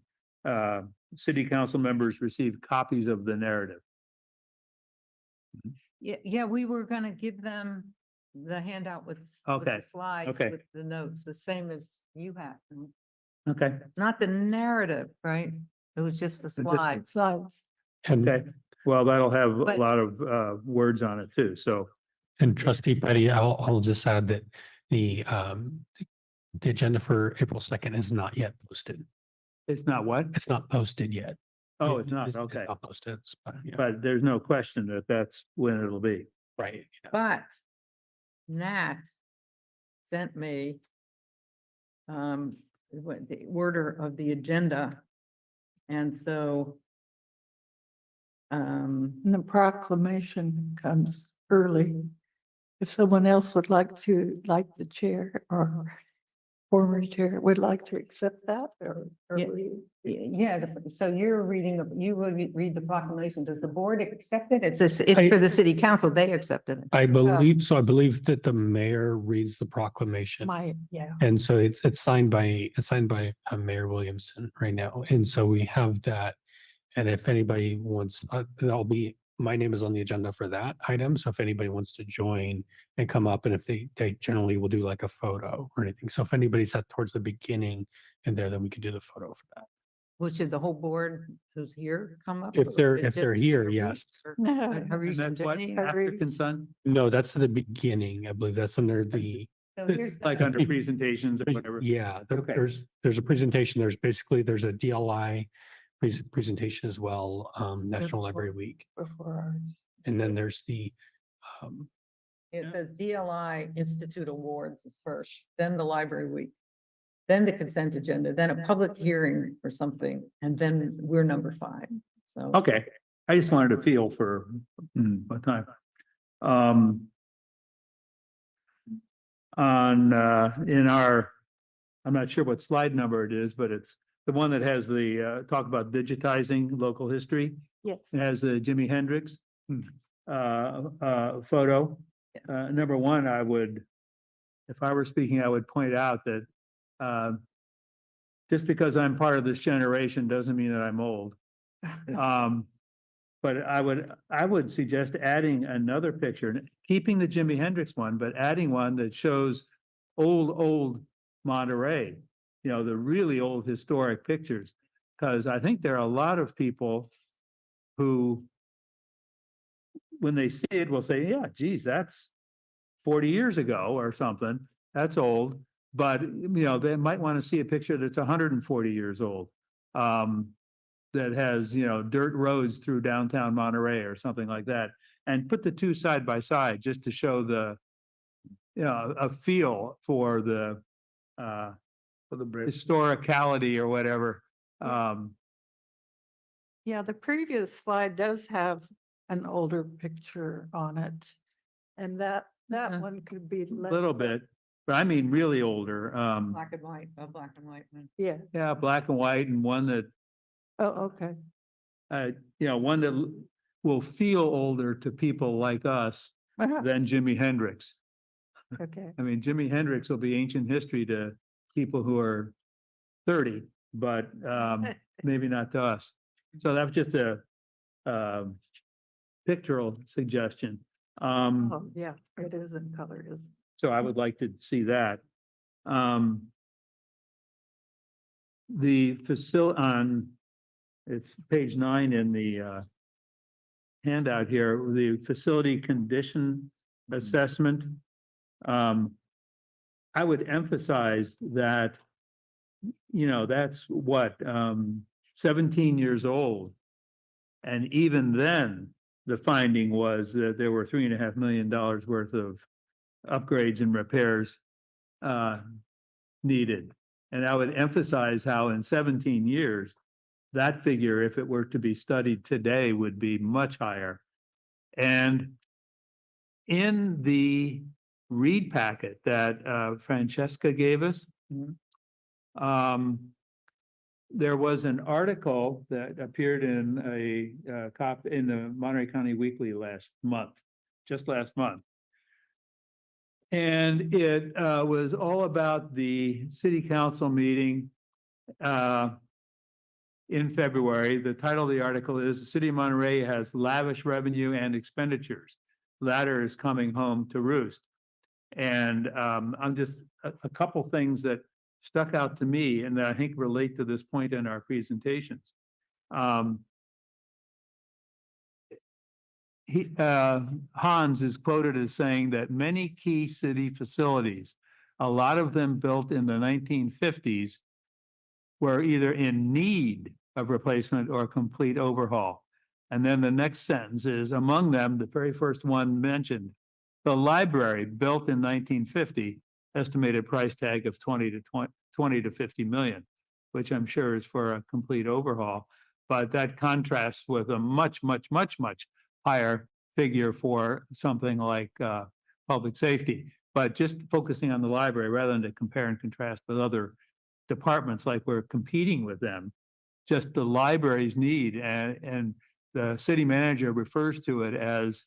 city council members receive copies of the narrative. Yeah, we were gonna give them the handout with the Okay, slides, okay. with the notes, the same as you have. Okay, Not the narrative, right? It was just the slides. Slides. And, okay. Well, that'll have a But- lot of words on it too, so. and trustee Petty, I'll just add that the agenda for April 2nd is not yet posted. It's not what? It's not posted yet. Oh, it's not, It's okay. not posted, yeah, But there's no question that that's when it'll be. right. Yeah. But Nat sent me what the order of the agenda. And so And the proclamation comes early. If someone else would like to, like the chair or former chair would like to accept that or. Yeah. yeah, so you're reading, you will read the proclamation. Does the board accept it? It's for the city council. They accepted it. I believe that the mayor reads the proclamation. Yeah. And so it's signed by Mayor Williamson right now. And so we have that. And if anybody wants, my name is on the agenda for that item. So if anybody wants to join and come up, and if they generally will do like a photo or anything. So if anybody's at towards the beginning and there, then we could do the photo for that. Well, should the whole board who's here come up? If they're- Or if just they're here, Harish yes. or- And Harish and that's what, Jenny? after consent, No, that's the beginning. I believe that's under the, So here's like the- under presentations or whatever. yeah, Okay. there's a presentation. There's a DLI presentation as well, National Library Week. Before ours. And then there's the, It says DLI Institute Awards is first, then the library week, then the consent agenda, then a public hearing or something, and then we're number 5. So. Okay, I just wanted to feel for what time. on, in our, I'm not sure what slide number it is, but it's the one that has the, talk about digitizing local history. Yes. It has the Jimi Hendrix, photo. Number one, I would, if I were speaking, I would point out that, just because I'm part of this generation doesn't mean that I'm old. But I would suggest adding another picture, keeping the Jimi Hendrix one, but adding one that shows old Monterey, you know, the really old historic pictures. Because I think there are a lot of people who, when they see it, will say, yeah, geez, that's 40 years ago or something. That's old. But, you know, they might want to see a picture that's 140 years old. That has, you know, dirt roads through downtown Monterey or something like that, and put the two side by side just to show the, you know, a feel for the historicality or whatever. Yeah, the previous slide does have an older picture on it. And that one could be. A little bit, but I mean really older. Black and white, a black and white one. Yeah. Yeah, black and white, and one that, Oh, okay. you know, one that will feel older to people like us than Jimi Hendrix. Okay. I mean, Jimi Hendrix will be ancient history to people who are 30, but maybe not to us. So that was just a pictorial suggestion. Oh, yeah, it is in color, is. So I would like to see that. The facility on, it's page 9 in the handout here, the facility condition assessment. I would emphasize that, you know, that's what, 17 years old. And even then, the finding was that there were $3.5 million worth of upgrades and repairs needed. And I would emphasize how in 17 years, that figure, if it were to be studied today, would be much higher. And in the read packet that Francesca gave us, there was an article that appeared in a copy in the Monterey County Weekly just last month. And it was all about the city council meeting in February. The title of the article is "The City of Monterey Has Lavish Revenue and Expenditures. Latter is Coming Home to Roost." And I'm just a couple things that stuck out to me and that I think relate to this point in our presentations. Hans is quoted as saying that many key city facilities, a lot of them built in the 1950s, were either in need of replacement or complete overhaul. And then the next sentence is, among them, the very first one mentioned, the library built in 1950, estimated price tag of 20 to 50 million, which I'm sure is for a complete overhaul. But that contrasts with a much higher figure for something like public safety. But just focusing on the library rather than to compare and contrast with other departments like we're competing with them, just the library's need, and the city manager refers to it as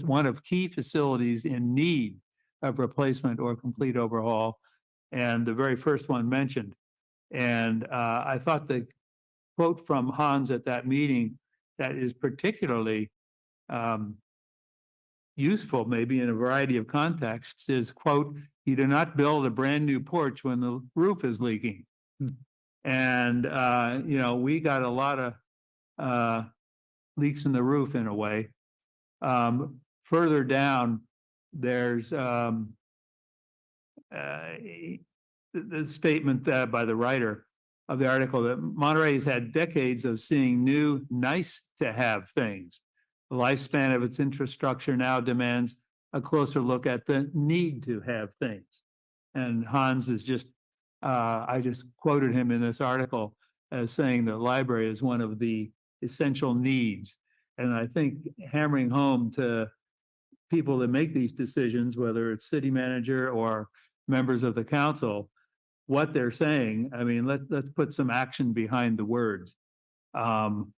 one of key facilities in need of replacement or complete overhaul, and the very first one mentioned. And I thought the quote from Hans at that meeting that is particularly useful, maybe in a variety of contexts, is, quote, "You do not build a brand new porch when the roof is leaking." And, you know, we got a lot of leaks in the roof in a way. Further down, there's the statement by the writer of the article that Monterey's had decades of seeing new, nice to have things. The lifespan of its infrastructure now demands a closer look at the need to have things. And Hans is just, I just quoted him in this article as saying the library is one of the essential needs. And I think hammering home to people that make these decisions, whether it's city manager or members of the council, what they're saying. I mean, let's put some action behind the words. Um,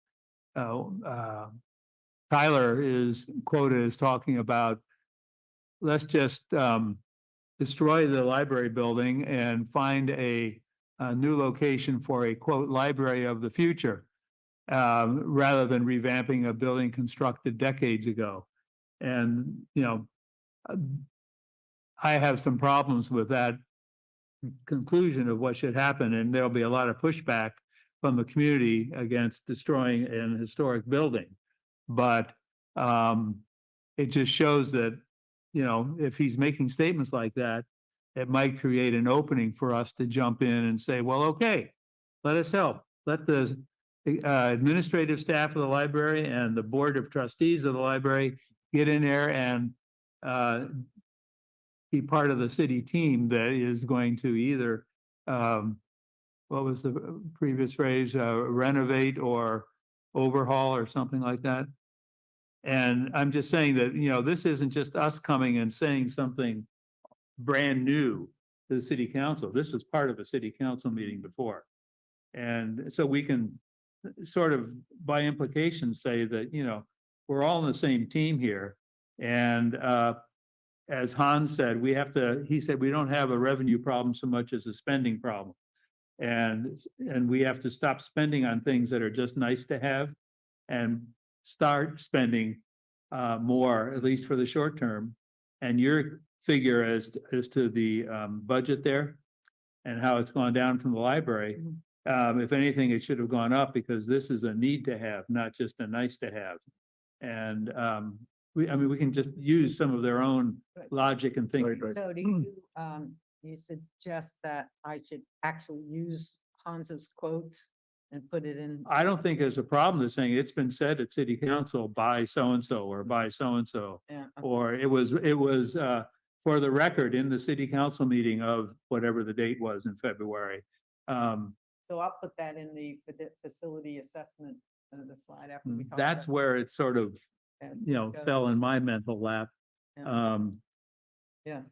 Tyler is quoted as talking about, let's just destroy the library building and find a new location for a quote library of the future, rather than revamping a building constructed decades ago. And, you know, I have some problems with that conclusion of what should happen, and there'll be a lot of pushback from the community against destroying an historic building. But it just shows that, you know, if he's making statements like that, it might create an opening for us to jump in and say, well, okay, let us help. Let the administrative staff of the library and the board of trustees of the library get in there and be part of the city team that is going to either, what was the previous phrase, renovate or overhaul or something like that. And I'm just saying that, you know, this isn't just us coming and saying something brand new to the city council. This was part of a city council meeting before. And so we can sort of by implication say that, you know, we're all in the same team here. And as Hans said, he said, we don't have a revenue problem so much as a spending problem. And we have to stop spending on things that are just nice to have and start spending more, at least for the short term. And your figure as to the budget there and how it's gone down from the library, if anything, it should have gone up because this is a need to have, not just a nice to have. And we can just use some of their own logic and thinking. Right. So do you suggest that I should actually use Hans's quotes and put it in? I don't think there's a problem with saying it's been said at city council by so-and-so or by so-and-so. Yeah, Or it was for the record in the city council meeting of whatever the date was in February. so I'll put that in the facility assessment, the slide after we talk. That's about where it sort of, that. you know, Go. fell in my mental lap. Yeah. Yes,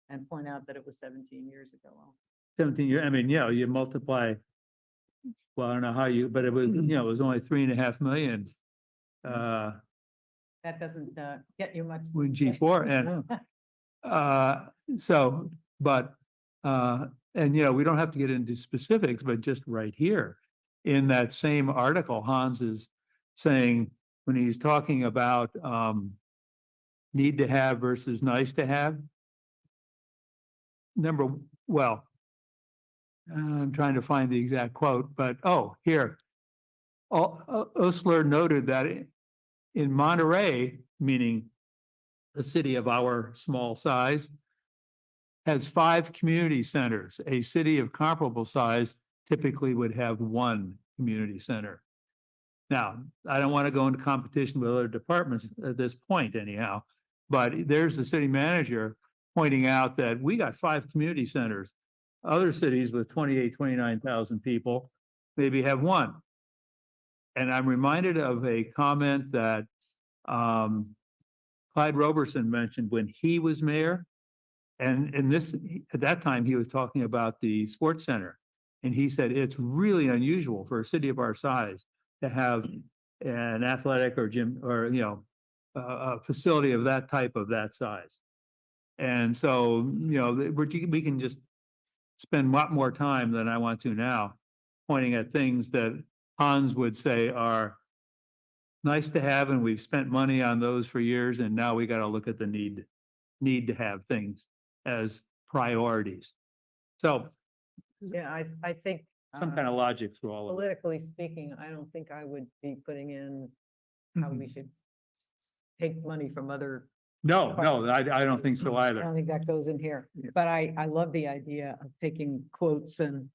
and point out that it was 17 years ago. 17 years, I mean, you multiply, well, I don't know how but it was, you know, it was only 3.5 million. That doesn't get you much. With G4 and so, but and you know, we don't have to get into specifics, but just right here in that same article, Hans is saying when he's talking about need to have versus nice to have. I'm trying to find the exact quote, but here. Osler noted that in Monterey, meaning the city of our small size, has 5 community centers. A city of comparable size typically would have 1 community center. Now, I don't want to go into competition with other departments at this point anyhow, but there's the city manager pointing out that we got 5 community centers. Other cities with 29,000 people maybe have 1. And I'm reminded of a comment that Clyde Roberson mentioned when he was mayor. And this, at that time, he was talking about the sports center. And he said, it's really unusual for a city of our size to have an athletic or gym or, you know, a facility of that type of that size. And so, you know, we can just spend a lot more time than I want to now pointing at things that Hans would say are nice to have, and we've spent money on those for years, and now we got to look at the need to have things as priorities. So Yeah, I think. some kind of logic through all of it. Politically speaking, I don't think I would be putting in how we should take money from other. No, I don't think so I either. don't think that goes in here, Yeah. but I love the idea of taking quotes and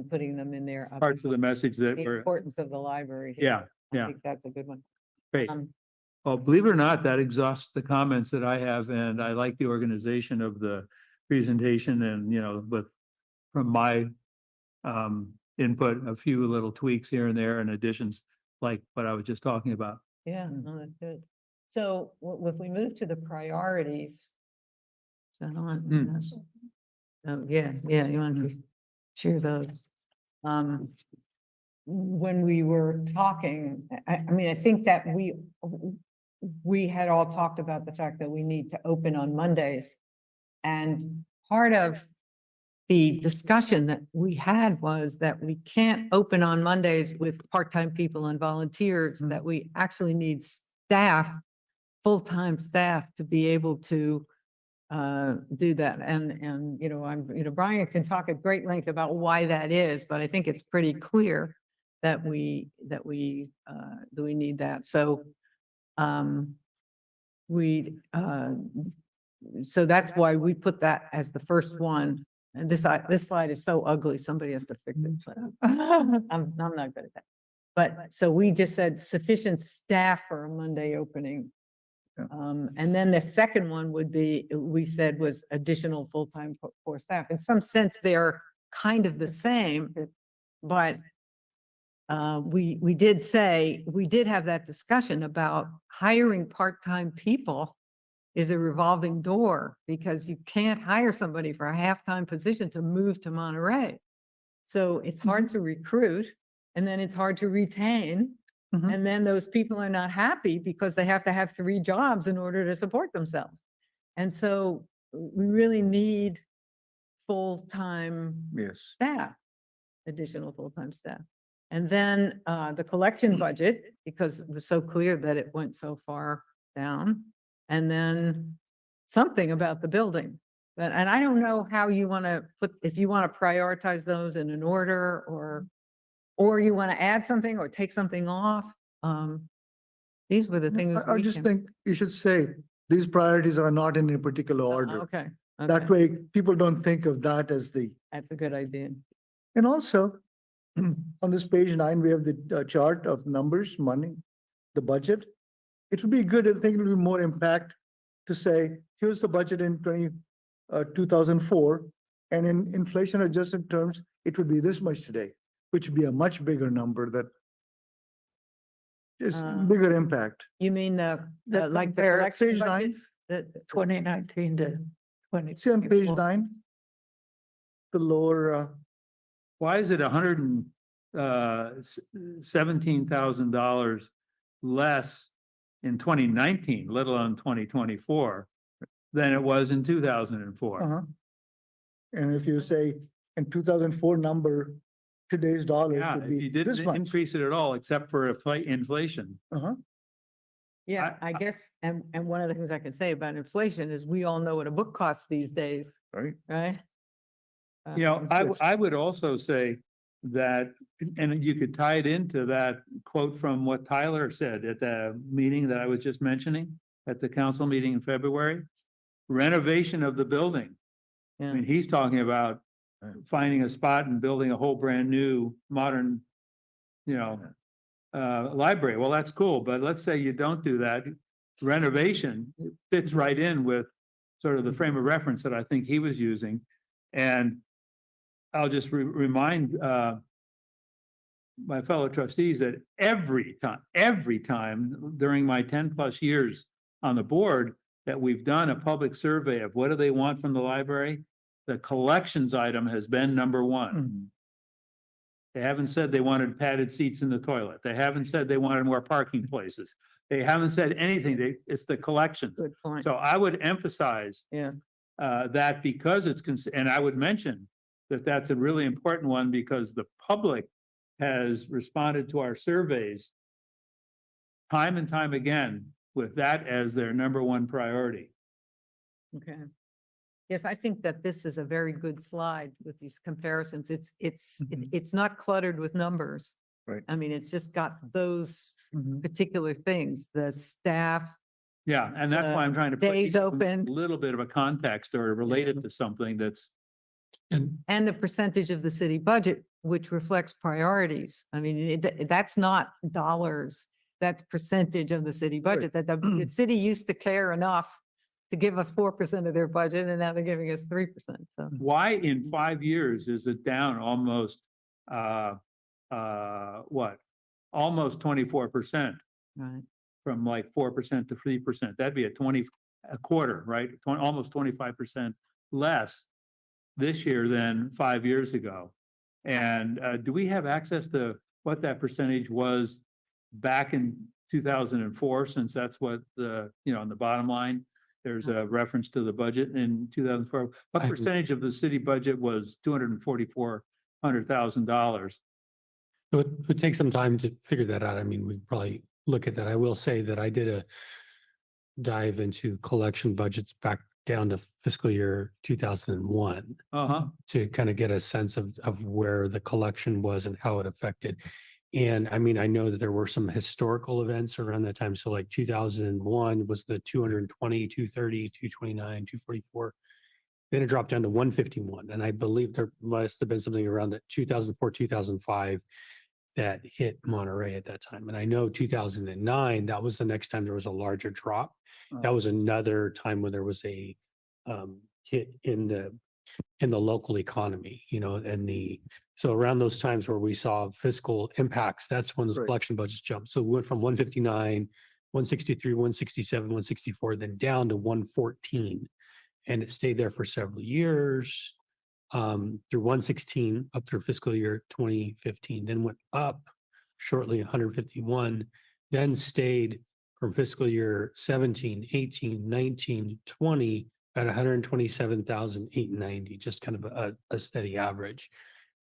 putting them in there. about Parts of the message that The were, importance of the library. here. yeah, I think that's a good one. great. Um, Well, believe it or not, that exhausts the comments that I have, and I like the organization of the presentation and, you know, from my input, a few little tweaks here and there and additions like what I was just talking about. Yeah, no, that's good. So if we move to the priorities. Is that on? Is that- Oh, yeah, you want to share those. When we were talking, I mean, I think that we had all talked about the fact that we need to open on Mondays. And part of the discussion that we had was that we can't open on Mondays with part-time people and volunteers, that we actually need staff, full-time staff to be able to do that. And, Brian can talk at great length about why that is, but I think it's pretty clear that we need that. So, so that's why we put that as the first one. And this slide is so ugly, somebody has to fix it. But I'm not good at that. But so we just said sufficient staff for a Monday opening. And then the second one would be, we said was additional full-time for staff. In some sense, they're kind of the same, but we did say, we did have that discussion about hiring part-time people is a revolving door, because you can't hire somebody for a half-time position to move to Monterey. So it's hard to recruit, and then it's hard to retain. Mhm. And then those people are not happy because they have to have 3 jobs in order to support themselves. And so we really need full-time Yes. staff, additional full-time staff. And then the collection budget, because it was so clear that it went so far down. And then something about the building. And I don't know how you want to if you want to prioritize those in an order, or you want to add something or take something off. These were the things. I just think you should say these priorities are not in a particular order. Okay. That okay. way, people don't think of that as the, That's a good idea. and also on this page 9, we have the chart of numbers, money, the budget. It would be good, I think it would be more impact to say, here's the budget in 2004, and in inflation adjusted terms, it would be this much today, which would be a much bigger number that is bigger impact. You mean like the Page collection budget? 9, 2019 to 20. see on page 9, the lower, Why is it $117,000 less in 2019, let alone 2024, than it was in 2004? uh-huh. And if you say in 2004 number, today's dollars Yeah, would if you be this didn't much. increase it at all, except for inflation. Uh-huh. Yeah, I guess, and one of the things I can say about inflation is we all know what a book costs these days, Right. right? You know, Yes. I would also say that, and you could tie it into that quote from what Tyler said at the meeting that I was just mentioning, at the council meeting in February, renovation of the building. I Yeah. mean, he's talking about finding a spot and building a whole brand new modern, library. Well, that's cool, but let's say you don't do that. Renovation fits right in with sort of the frame of reference that I think he was using. And I'll just remind my fellow trustees that every time during my 10+ years on the board that we've done a public survey of what do they want from the library, the collections item has been number one. Mhm. They haven't said they wanted padded seats in the toilet. They haven't said they wanted more parking places. They haven't said anything. It's the collections. Good point. So I would emphasize Yeah. that because it's, and I would mention that that's a really important one because the public has responded to our surveys time and time again with that as their number one priority. Okay. Yes, I think that this is a very good slide with these comparisons. It's not cluttered with numbers. Right. I mean, it's just got those Mhm. particular things, the staff. Yeah, and that's why I'm trying to put Days each open. a little bit of a context or relate it to something that's, And the percentage of the city budget, which reflects priorities. I mean, that's not dollars, that's percentage of the city budget, that the city used to care enough to give us 4% of their budget, and now they're giving us 3%, so. why in 5 years is it down almost, almost 24%? Right. from like 4% to 3%. That'd be a quarter, right? Almost 25% less this year than 5 years ago. And do we have access to what that percentage was back in 2004, since that's what on the bottom line, there's a reference to the budget in 2004. What I- percentage of the city budget was $244,000? It would take some time to figure that out. I mean, we'd probably look at that. I will say that I did a dive into collection budgets back down to fiscal year 2001 Uh-huh. to kind of get a sense of where the collection was and how it affected. And I mean, I know that there were some historical events around that time. So like 2001 was the 220, 230, 229, 244. Then it dropped down to 151. And I believe there must have been something around that 2004, 2005 that hit Monterey at that time. And I know 2009, that was the next time there was a larger drop. That was another time when there was a hit in the local economy, so around those times where we saw fiscal impacts, that's when those Right. collection budgets jumped. So we went from 159, 163, 167, 164, then down to 114. And it stayed there for several years, through 116 up through fiscal year 2015, then went up shortly 151, then stayed from fiscal year 17, 18, 19, 20 at 127,890, just kind of a steady average.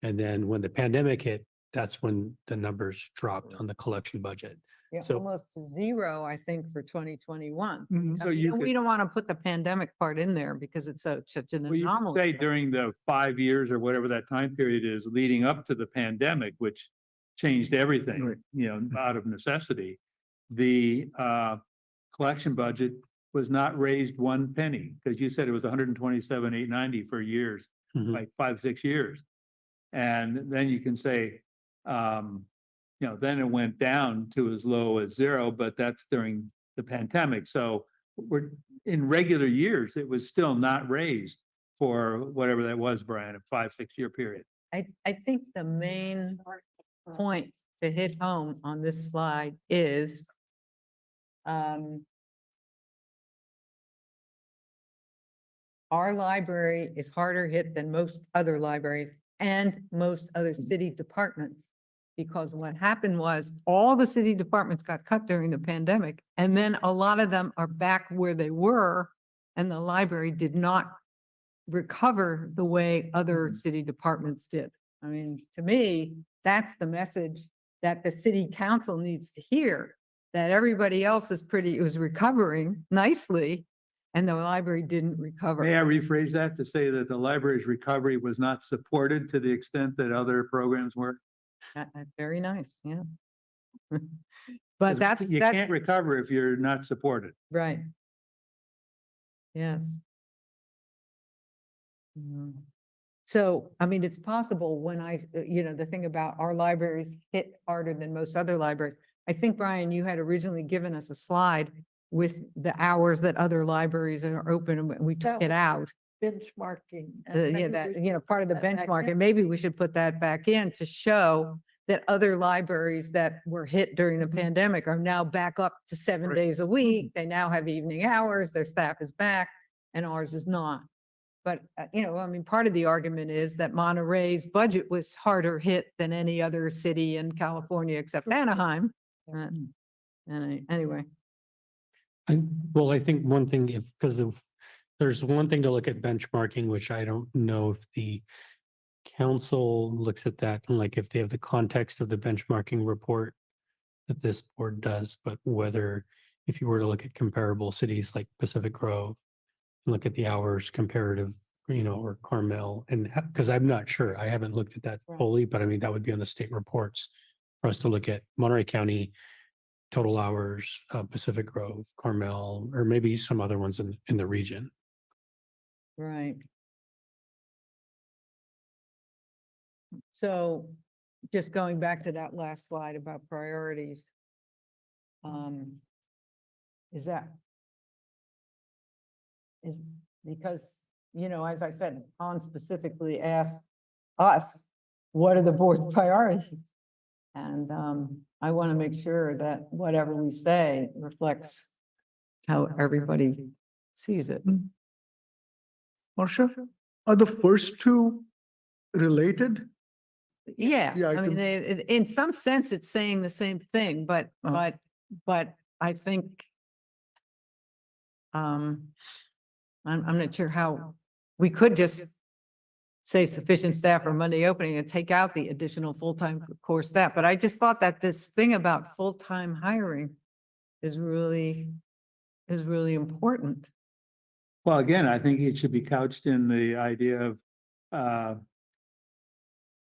And then when the pandemic hit, that's when the numbers dropped on the collection budget. Yeah, So- almost to zero, I think, for 2021. Mhm. So you We could- don't want to put the pandemic part in there because it's such an Well, you could anomaly. say during the 5 years or whatever that time period is leading up to the pandemic, which changed Right. everything, out of necessity. The collection budget was not raised one penny, because you said it was 127,890 for years, Mhm. like 5, 6 years. And then you can say, then it went down to as low as zero, but that's during the pandemic. So we're in regular years, it was still not raised for whatever that was, Brian, a 5, 6 year period. I think the main point to hit home on this slide is our library is harder hit than most other libraries and most other city departments. Because what happened was all the city departments got cut during the pandemic, and then a lot of them are back where they were, and the library did not recover the way other city departments did. I mean, to me, that's the message that the city council needs to hear, that everybody else was recovering nicely, and the library didn't recover. May I rephrase that to say that the library's recovery was not supported to the extent that other programs were? That's very nice, yeah. But that's, You that's can't recover if you're not supported. right. Yes. Mm. So, I mean, it's possible when the thing about our libraries hit harder than most other libraries. I think, Brian, you had originally given us a slide with the hours that other libraries are open, and we took it out. Benchmarking. Part of the that back benchmark, in. and maybe we should put that back in to show that other libraries that were hit during the pandemic are now back up to 7 Right. days a week. They now have evening hours, their staff is back, and ours is not. But, part of the argument is that Monterey's budget was harder hit than any other city in California except Anaheim. Anyway, I think one thing, there's one thing to look at benchmarking, which I don't know if the council looks at that, and like if they have the context of the benchmarking report that this board does, but whether if you were to look at comparable cities like Pacific Grove, look at the hours comparative, or Carmel, and because I'm not sure, I haven't looked at that Right. fully, but I mean, that would be on the state reports for us to look at Monterey County total hours, Pacific Grove, Carmel, or maybe some other ones in the region. right. So just going back to that last slide about priorities. Is because, as I said, Han specifically asked us, what are the board's priorities? And I want to make sure that whatever we say reflects how everybody sees it. Marcia, are the first two related? Yeah, Yeah, I I mean, can- in some sense, it's saying the same thing, Uh-huh. but I think I'm not sure how, we could just say sufficient staff for Monday opening and take out the additional full-time core staff, but I just thought that this thing about full-time hiring is really important. Well, again, I think it should be couched in the idea of uh,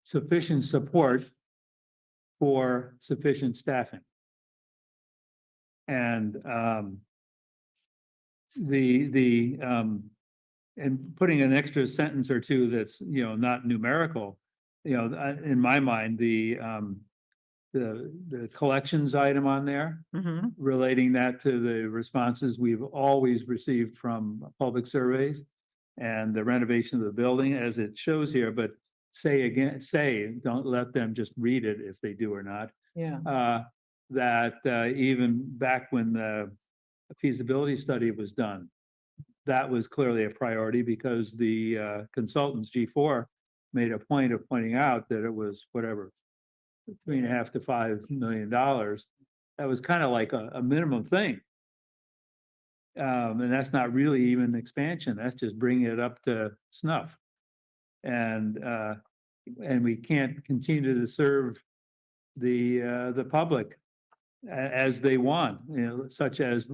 sufficient support for sufficient staffing. And and putting an extra sentence or two that's, not numerical, in my mind, the collections item on there, Mhm. relating that to the responses we've always received from public surveys and the renovation of the building as it shows here, but don't let them just read it if they do or not. Yeah. That even back when the feasibility study was done, that was clearly a priority because the consultants, G4, made a point of pointing out that it was whatever, $3.5 to $5 million. That was kind of like a minimum thing. And that's not really even expansion. That's just bringing it up to snuff. And we can't continue to serve the public as they want, such as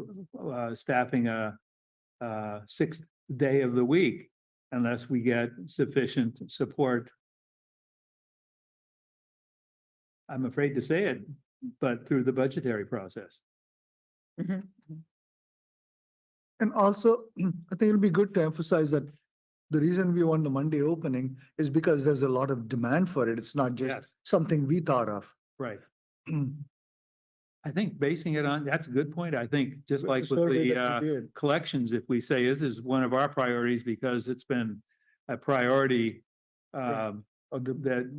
staffing a sixth day of the week, unless we get sufficient support. I'm afraid to say it, but through the budgetary process. Mhm. And also, I think it'll be good to emphasize that the reason we want the Monday opening is because there's a lot of demand for it. It's not just Yes. something we thought of. Right. I think basing it on, that's a good point. I think just With like the with survey the that you did. collections, if we say this is one of our priorities because it's been a priority Of the, that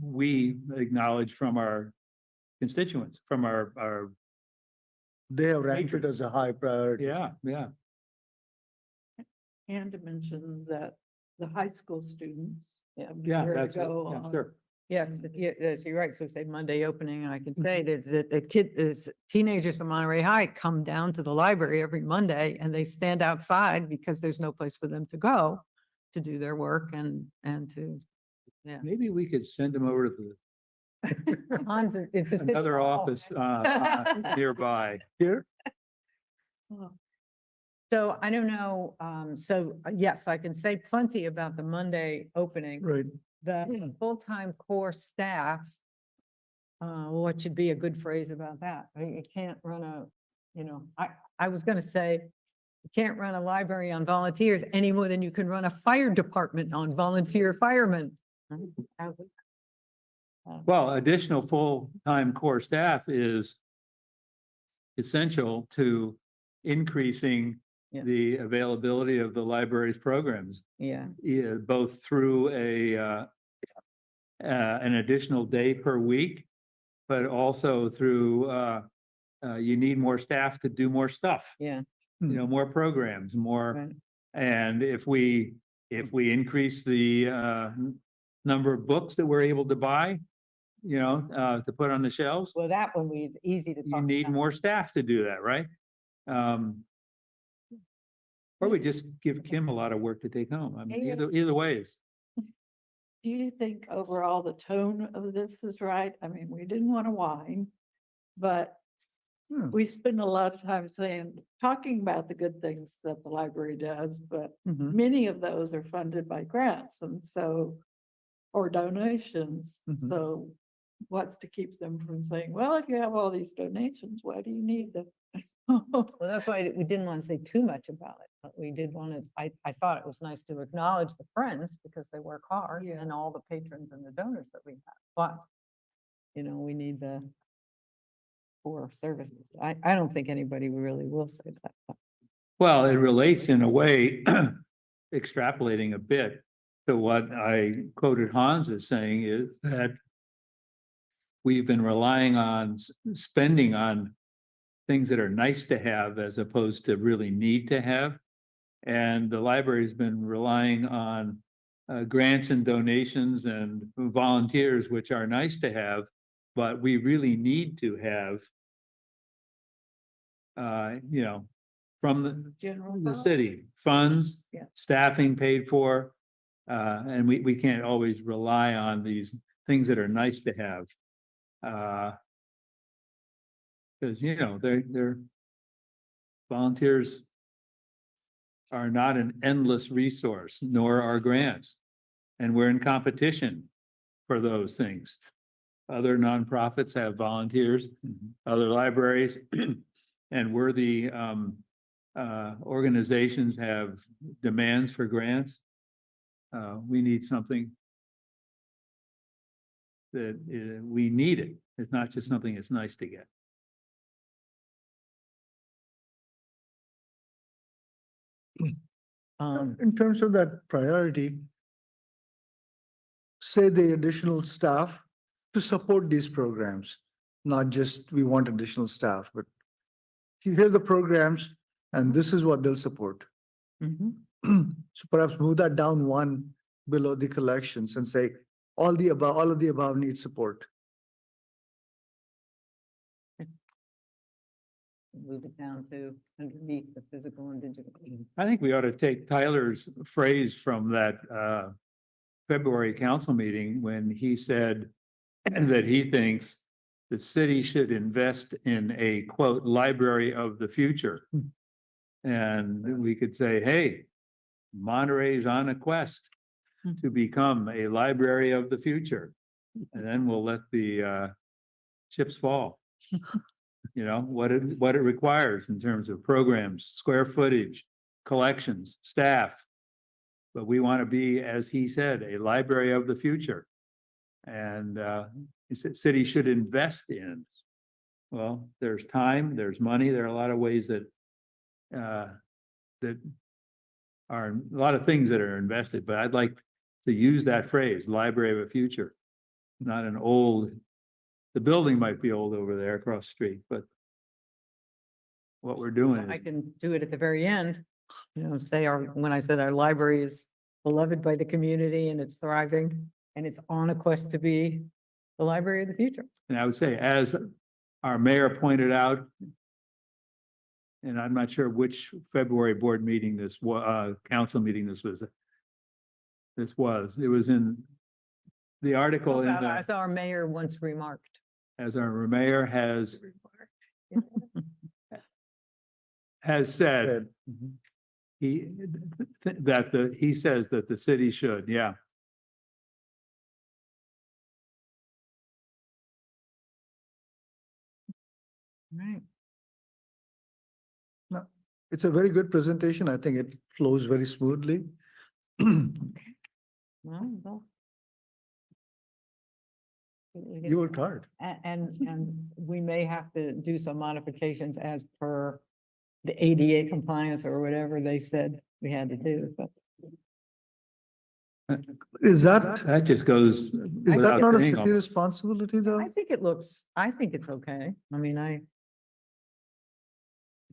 we acknowledge from our constituents, from our, they have ranked it Patrons. as a high priority. yeah. And to mention that the high school students. have Yeah, nowhere to that's, go yeah, on. sure. Yes, yes, you're right. So say Monday opening, and I can say that the teenagers from Monterey High come down to the library every Monday and they stand outside because there's no place for them to go to do their work and to, Maybe we could send them over to Hans, it's a city another hall. office nearby. Here, So I don't know, yes, I can say plenty about the Monday opening. right, The full-time core staff, what should be a good phrase about that? I mean, you can't run I was gonna say, you can't run a library on volunteers any more than you can run a fire department on volunteer firemen. Well, additional full-time core staff is essential to increasing Yeah. the availability of the library's programs, Yeah, both through an additional day per week, but also through you need more staff to do more stuff, yeah, more programs, more. right. And if we increase the number of books that we're able to buy, to put on the shelves, Well, that one is easy to talk you need about. more staff to do that, right? Or we just give Kim a lot of work to take home. I mean, Yeah. either ways. Do you think overall the tone of this is right? I mean, we didn't want to whine, but Hmm. we spend a lot of time talking about the good things that the library does, but Mhm. many of those are funded by grants and so, or donations. Mhm. So what's to keep them from saying, well, if you have all these donations, why do you need them? Well, that's why we didn't want to say too much about it, but we did want to, I thought it was nice to acknowledge the friends because they work hard Yeah. and all the patrons and the donors that we have. But, we need the core services. I don't think anybody really will say that. Well, it relates in a way, extrapolating a bit to what I quoted Hans as saying is that we've been relying on spending on things that are nice to have as opposed to really need to have. And the library's been relying on grants and donations and volunteers, which are nice to have, but we really need to have, from the city, funds, Yeah. staffing paid for. And we can't always rely on these things that are nice to have. Because, they're volunteers are not an endless resource, nor are grants. And we're in competition for those things. Other nonprofits have volunteers, other libraries, and worthy organizations have demands for grants. We need something that we need it. It's not just something that's nice to get. In terms of that priority, say the additional staff to support these programs, not just we want additional staff, but you hear the programs and this is what they'll support. Mhm. So perhaps move that down one below the collections and say, all of the above need support. Move it down to underneath the physical and digital. I think we ought to take Tyler's phrase from that February council meeting when he said that he thinks the city should invest in a quote, library of the future. And we could say, hey, Monterey's on a quest to become a library of the future. And then we'll let the chips fall. What it requires in terms of programs, square footage, collections, staff. But we want to be, as he said, a library of the future. And he said city should invest in. Well, there's time, there's money, there are a lot of ways that that are a lot of things that are invested, but I'd like to use that phrase, library of the future. Not an old, the building might be old over there across the street, but what we're doing I is, can do it at the very end, say when I said our library is beloved by the community and it's thriving and it's on a quest to be the library of the future. and I would say, as our mayor pointed out, and I'm not sure which February board meeting this was, council meeting this was. It was in the article in the, As our mayor once remarked. as our mayor has said, he says that the city should, yeah. Right. No, it's a very good presentation. I think it flows very smoothly. Well. You worked hard. And we may have to do some modifications as per the ADA compliance or whatever they said we had to do, but. Is that That just goes Is that without not a saying city almost. responsibility though? I think it's okay. I mean,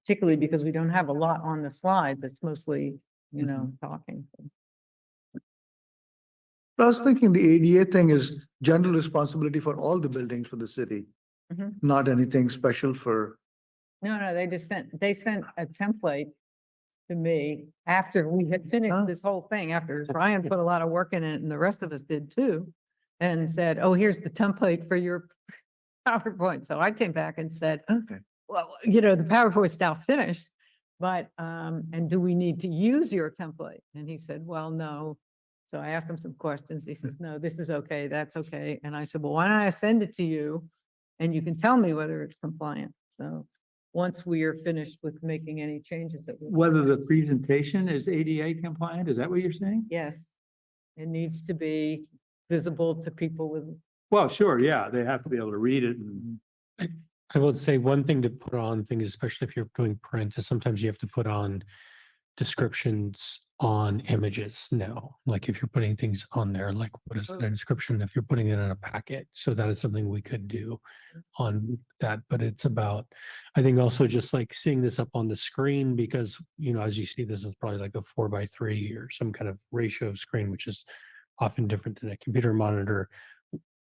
particularly because we don't have a lot on the slides. It's mostly, talking. I was thinking the ADA thing is general responsibility for all the buildings for the city, Mhm. not anything special for. No, they sent a template to me after we had Huh? finished this whole thing, after Brian put a lot of work in it and the rest of us did too. And said, oh, here's the template for your PowerPoint. So I came back and said, Okay. well, the PowerPoint's now finished, but, and do we need to use your template? And he said, well, no. So I asked him some questions. He says, no, this is okay, that's okay. And I said, well, why don't I send it to you? And you can tell me whether it's compliant. So once we are finished with making any changes that. Whether the presentation is ADA compliant, is that what you're saying? Yes, it needs to be visible to people with, Well, sure, yeah, they have to be able to read it and. I would say one thing to put on things, especially if you're doing print, is sometimes you have to put on descriptions on images now. Like if you're putting things on there, like what is the description if you're putting it in a packet? So that is something we could do on that, but it's about, I think also just like seeing this up on the screen because, you know, as you see, this is probably like a 4:3 or some kind of ratio of screen, which is often different than a computer monitor.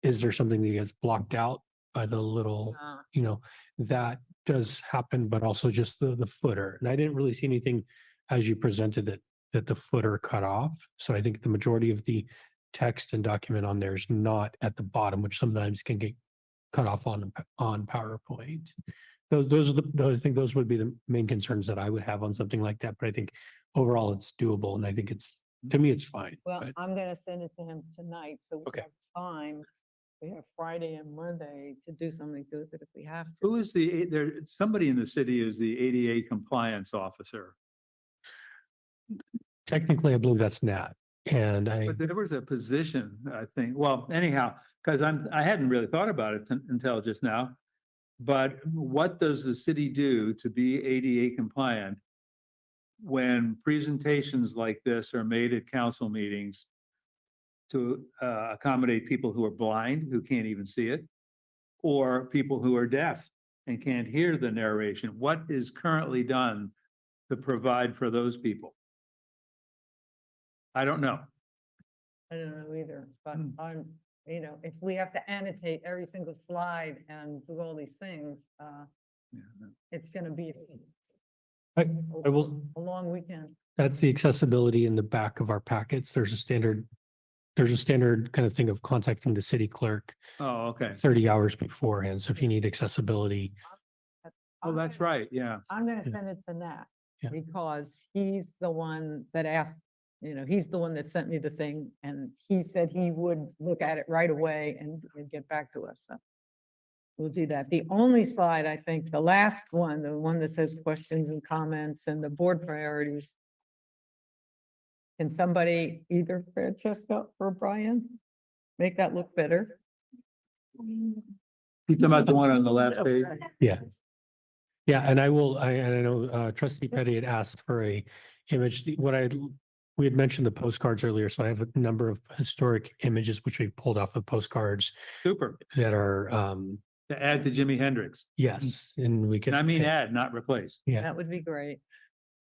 Is there something that gets blocked out by the little, you know, that does happen, but also just the footer. And I didn't really see anything as you presented that the footer cut off. So I think the majority of the text and document on there is not at the bottom, which sometimes can get cut off on PowerPoint. Those are I think those would be the main concerns that I would have on something like that. But I think overall it's doable, and I think to me it's fine. Well, but- I'm gonna send it to him tonight, so we Okay. have time. We have Friday and Monday to do something to it if we have to. Who is somebody in the city is the ADA compliance officer. Technically, I believe that's Nat, and But there was a position, I think, well, anyhow, because I hadn't really thought about it until just now. But what does the city do to be ADA compliant when presentations like this are made at council meetings to accommodate people who are blind, who can't even see it, or people who are deaf and can't hear the narration? What is currently done to provide for those people? I don't know. I don't know either, but Hmm. I'm, you know, if we have to annotate every single slide and do all these things, it's gonna be I will, a long weekend. that's the accessibility in the back of our packets. There's a standard kind of thing of contacting the city clerk Oh, okay. 30 hours beforehand. So if you need accessibility, Oh, that's right, yeah. I'm gonna Yeah. send it to Nat, Yeah. because he's the one that asked, you know, he's the one that sent me the thing, and he said he would look at it right away and get back to us, so. We'll do that. The only slide, I think, the last one, the one that says questions and comments and the board priorities. Can somebody, either Francesca or Brian, make that look better? You talking about the one on the last page? yeah. Yeah, and I know trustee Petty had asked for a image. We had mentioned the postcards earlier, so I have a number of historic images which we pulled off of postcards Super. that are, To add to Jimi Hendrix. yes, and we can. And I mean add, not replace. Yeah, That would be great.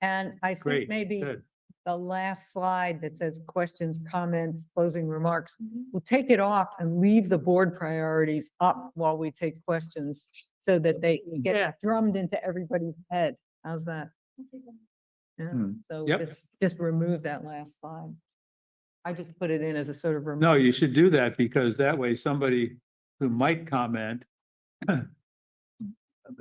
And I think Great. maybe Good. the last slide that says questions, comments, closing remarks, we'll take it off and leave the board priorities up while we take questions so that they get drummed into everybody's head. How's that? Yeah, Hmm. so Yep. just remove that last slide. I just put it in as a sort of. No, you should do that because that way somebody who might comment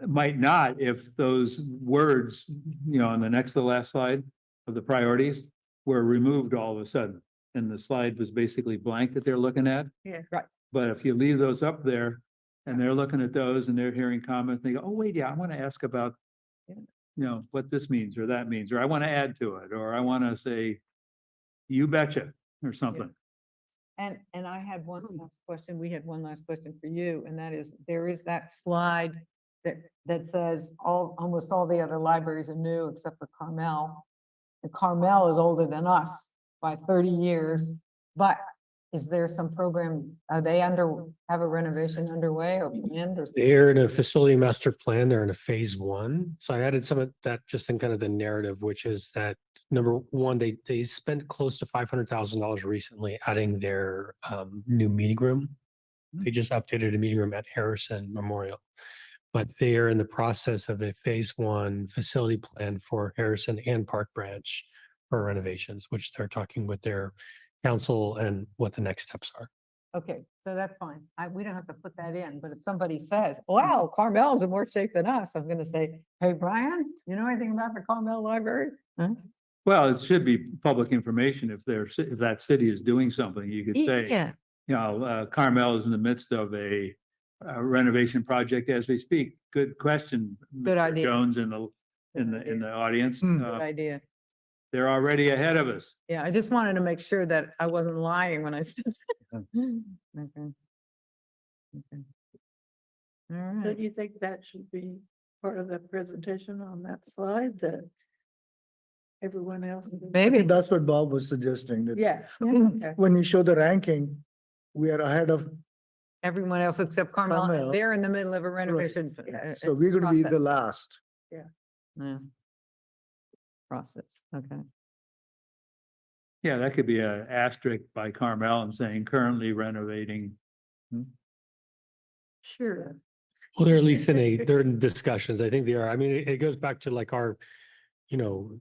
might not if those words, on the next to the last slide of the priorities were removed all of a sudden. And the slide was basically blank that they're looking at. Yeah, right. But if you leave those up there and they're looking at those and they're hearing comments, they go, oh, wait, yeah, I want to ask about, Yeah. what this means or that means, or I want to add to it, or I want to say, you betcha, or something. And I had one last question. We had one last question for you, and that is, there is that slide that says almost all the other libraries are new except for Carmel. And Carmel is older than us by 30 years, but is there some program, have a renovation underway or planned or? they're in a facility master plan. They're in a phase 1. So I added some of that just in kind of the narrative, which is that number one, they spent close to $500,000 recently adding their new meeting room. They just updated a meeting room at Harrison Memorial. But they are in the process of a phase 1 facility plan for Harrison and Park Branch for renovations, which they're talking with their council and what the next steps are. Okay, so that's fine. We don't have to put that in, but if somebody says, wow, Carmel's in worse shape than us, I'm gonna say, hey, Brian, you know anything about the Carmel Library? Huh? Well, it should be public information if if that city is doing something, you could say, Yeah, Carmel is in the midst of a renovation project as we speak. Good question. Good Mr. idea. Jones in the audience. Hmm. good idea. They're already ahead of us. Yeah, I just wanted to make sure that I wasn't lying when I said. that. Okay. Okay. All So right. do you think that should be part of the presentation on that slide, that everyone else. I Maybe. think that's what Bob was suggesting, that Yeah. okay. when you show the ranking, we are ahead of, Everyone else except Carmel, Carmel. they're in the middle of a renovation. so we're gonna be the process. last. Yeah. Process, okay. Yeah, that could be a asterisk by Carmel and saying currently renovating. Sure. Well, they're at least they're in discussions. I think they are. I mean, it goes back to like our,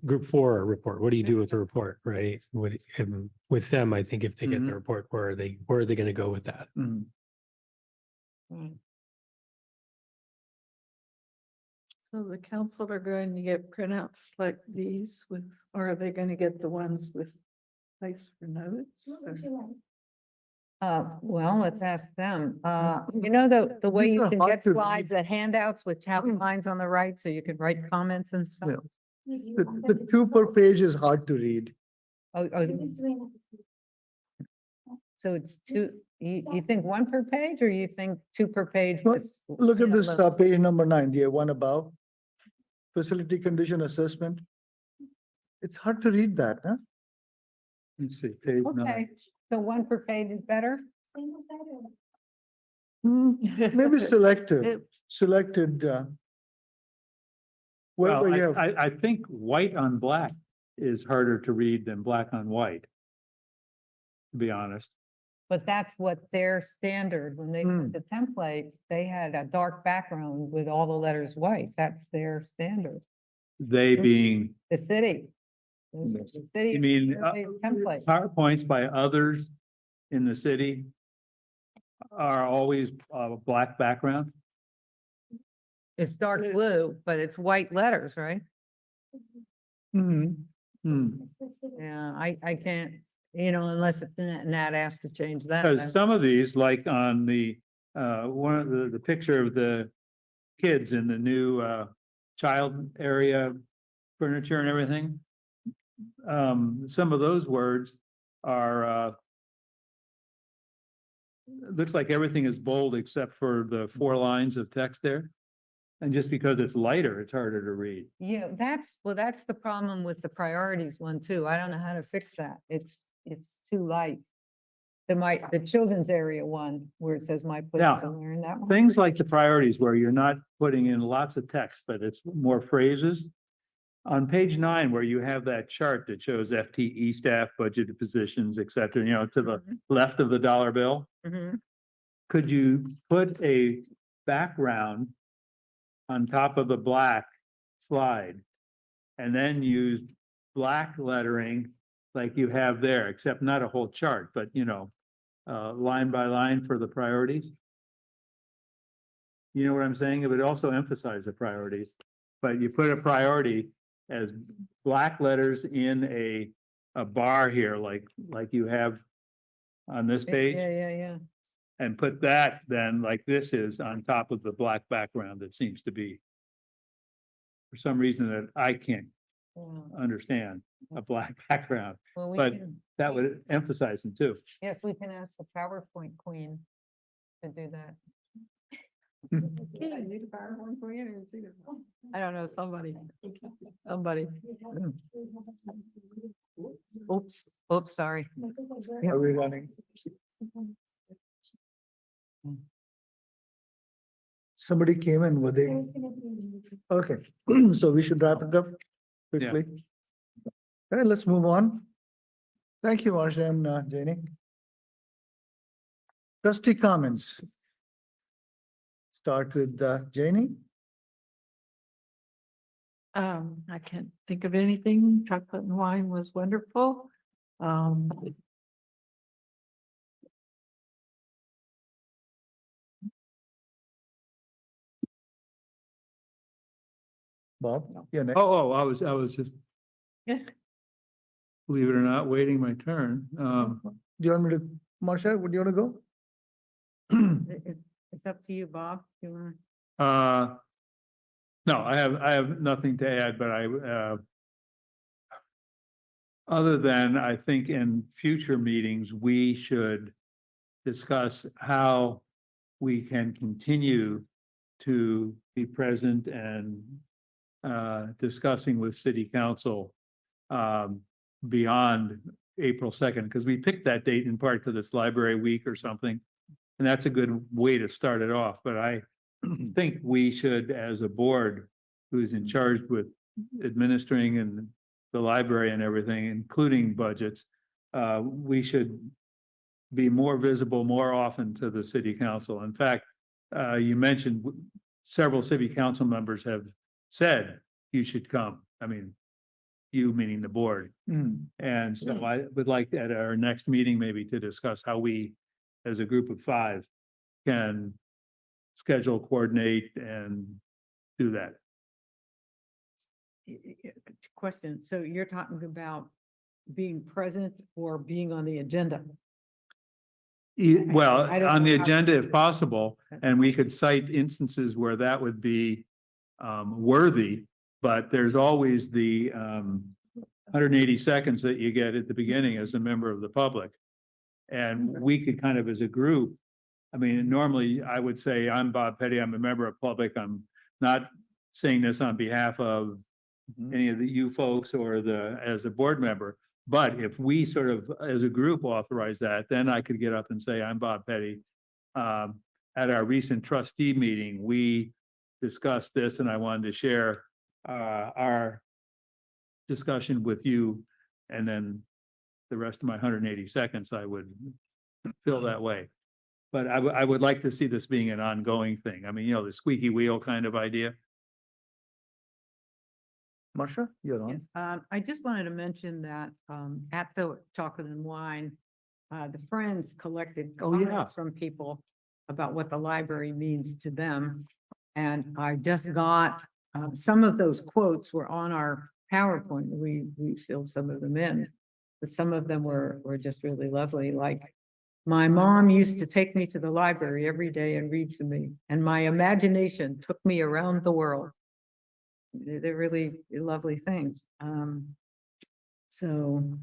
group 4 report. What do you do with the report, right? With them, I think if they get the report, where are they going to go with that? Mhm. So the council are going to get printouts like these with, or are they going to get the ones with place for notes? What would or- you like? Well, let's ask them. The way These you are can hard get to slides that handouts with lines on the right, so you can write comments and stuff. Yeah. Would you The, want the them to two be- per page is hard to read. Oh, You're just doing it to see. so it's two, you think one per page or you think two per page? Well, with, Look you at know, this, little- page number 9, the one above. Facility condition assessment. It's hard to read that, huh? Let's see, page 9. Okay, so one per page is better? Same as that or- Maybe selected, Well, wherever you have. I think white on black is harder to read than black on white. To be honest. But that's what their standard, when they Hmm. did the template, they had a dark background with all the letters white. That's their standard. They being, The city. Yes. The city. you mean, the template. PowerPoints by others in the city are always black background? It's dark blue, but it's white letters, right? Mhm. Hmm. It's the city. Yeah, I can't, unless Nat asked to change that. Because some of these, like on the, one of the picture of the kids in the new, child area furniture and everything. Some of those words are, looks like everything is bold except for the 4 lines of text there. And just because it's lighter, it's harder to read. Yeah, that's the problem with the priorities one too. I don't know how to fix that. It's too light. The children's area one, where it says my place Yeah. to learn, that one. Things like the priorities where you're not putting in lots of text, but it's more phrases. On page 9, where you have that chart that shows FTE staff, budgeted positions, et cetera, to the left of the dollar bill. Mhm. Could you put a background on top of the black slide? And then use black lettering like you have there, except not a whole chart, but line by line for the priorities? You know what I'm saying? It would also emphasize the priorities, but you put a priority as black letters in a bar here, like you have on this page. Yeah. And put that then like this is on top of the black background that seems to be for some reason that I can't Yeah. understand a black background, Well, we but can, that would emphasize them too. yes, we can ask the PowerPoint queen to do that. I don't know, somebody. Oops, sorry. Are we running? Somebody came in, were they? There's gonna be- Okay, so we should wrap it up quickly. All right, let's move on. Thank you, Marcia and Janie. Trustee comments. Start with Janie. I can't think of anything. Chocolate and wine was wonderful. Bob, you're next. I was just. Yeah. Believe it or not, waiting my turn. Do you want me to, Marcia, would you want to go? It's up to you, Bob. You want? No, I have nothing to add, but other than I think in future meetings, we should discuss how we can continue to be present and discussing with city council beyond April 2nd, because we picked that date in part to this library week or something. And that's a good way to start it off, but I think we should, as a board who's in charge with administering and the library and everything, including budgets, we should be more visible more often to the city council. In fact, you mentioned several city council members have said you should come. I mean, you meaning the board. And so I would like at our next meeting, maybe to discuss how we, as a group of 5, can schedule, coordinate, and do that. Question, so you're talking about being present or being on the agenda? Well, I don't on the know how- agenda if possible, and we could cite instances where that would be worthy, but there's always the 180 seconds that you get at the beginning as a member of the public. And we could kind of, as a group, I mean, normally I would say, I'm Bob Petty, I'm a member of public, I'm not saying this on behalf of any of the you folks or as a board member. But if we sort of, as a group, authorize that, then I could get up and say, I'm Bob Petty. At our recent trustee meeting, we discussed this, and I wanted to share our discussion with you. And then the rest of my 180 seconds, I would feel that way. But I would like to see this being an ongoing thing. I mean, you know, the squeaky wheel kind of idea. Marsha, you're on. Yes, I just wanted to mention that, at the Chocolate and Wine, the Friends collected Oh, yeah. comments from people about what the library means to them. And I just got, some of those quotes were on our PowerPoint. We filled some of them in. But some of them were just really lovely, like, my mom used to take me to the library every day and read to me, and my imagination took me around the world. They're really lovely things. So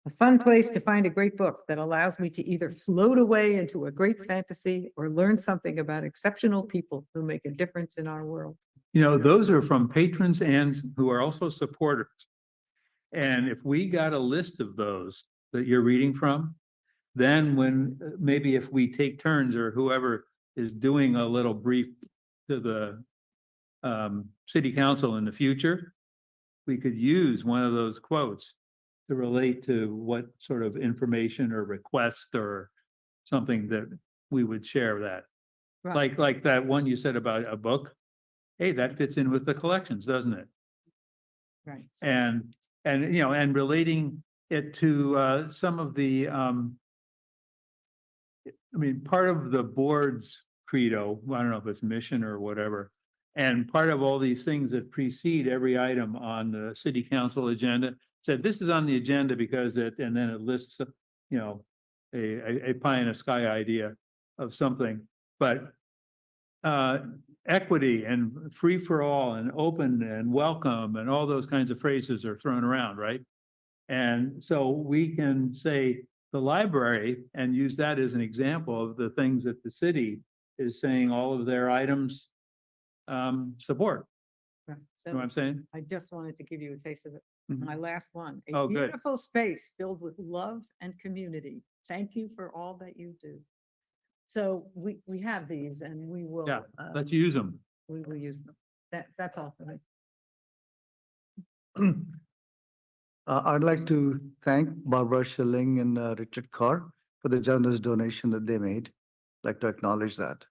a fun place to find a great book that allows me to either float away into a great fantasy or learn something about exceptional people who make a difference in our world. You know, those are from patrons and who are also supporters. And if we got a list of those that you're reading from, then when, maybe if we take turns or whoever is doing a little brief to the city council in the future, we could use one of those quotes to relate to what sort of information or request or something that we would share that. Right. Like that one you said about a book. Hey, that fits in with the collections, doesn't it? Right. And you know, and relating it to some of the I mean, part of the board's credo, I don't know if it's mission or whatever, and part of all these things that precede every item on the city council agenda said, this is on the agenda because it, and then it lists, you know, a pie in the sky idea of something, but equity and free for all and open and welcome and all those kinds of phrases are thrown around, right? And so we can say the library and use that as an example of the things that the city is saying all of their items support. Right. You know what I'm saying? I just wanted to give you a taste of it. Mhm. My last one, Oh, a good. beautiful space filled with love and community. Thank you for all that you do. So we have these and we will. Yeah, let's use them. We will use them. That's all for me. I'd like to thank Barbara Schilling and Richard Carr for the generous donation that they made. I'd like to acknowledge that.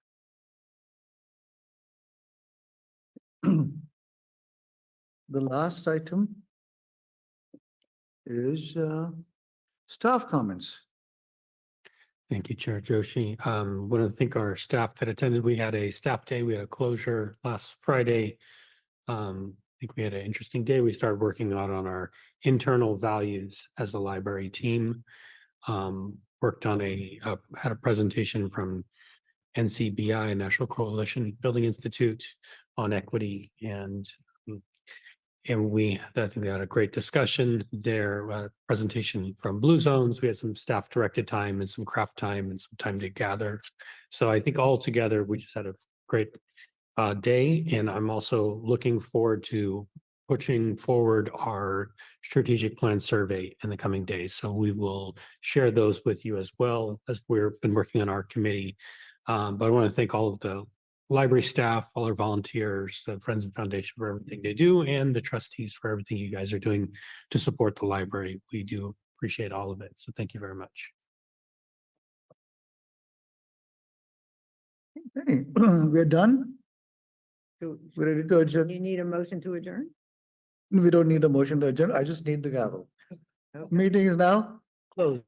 The last item is staff comments. Thank you, Chair Joshi. Want to thank our staff that attended. We had a staff day. We had a closure last Friday. I think we had an interesting day. We started working out on our internal values as a library team. Worked on had a presentation from NCBI, National Coalition Building Institute, on equity, and I think we had a great discussion there, presentation from Blue Zones. We had some staff directed time and some craft time and some time to gather. So I think all together, we just had a great day. And I'm also looking forward to pushing forward our strategic plan survey in the coming days. So we will share those with you as well as we've been working on our committee. But I want to thank all of the library staff, all our volunteers, the Friends and Foundation for everything they do, and the trustees for everything you guys are doing to support the library. We do appreciate all of it. So thank you very much. Okay, we're done. Do We're ready to adjourn. you need a motion to adjourn? We don't need a motion to adjourn. I just need the gavel. Okay. Meeting is now closed.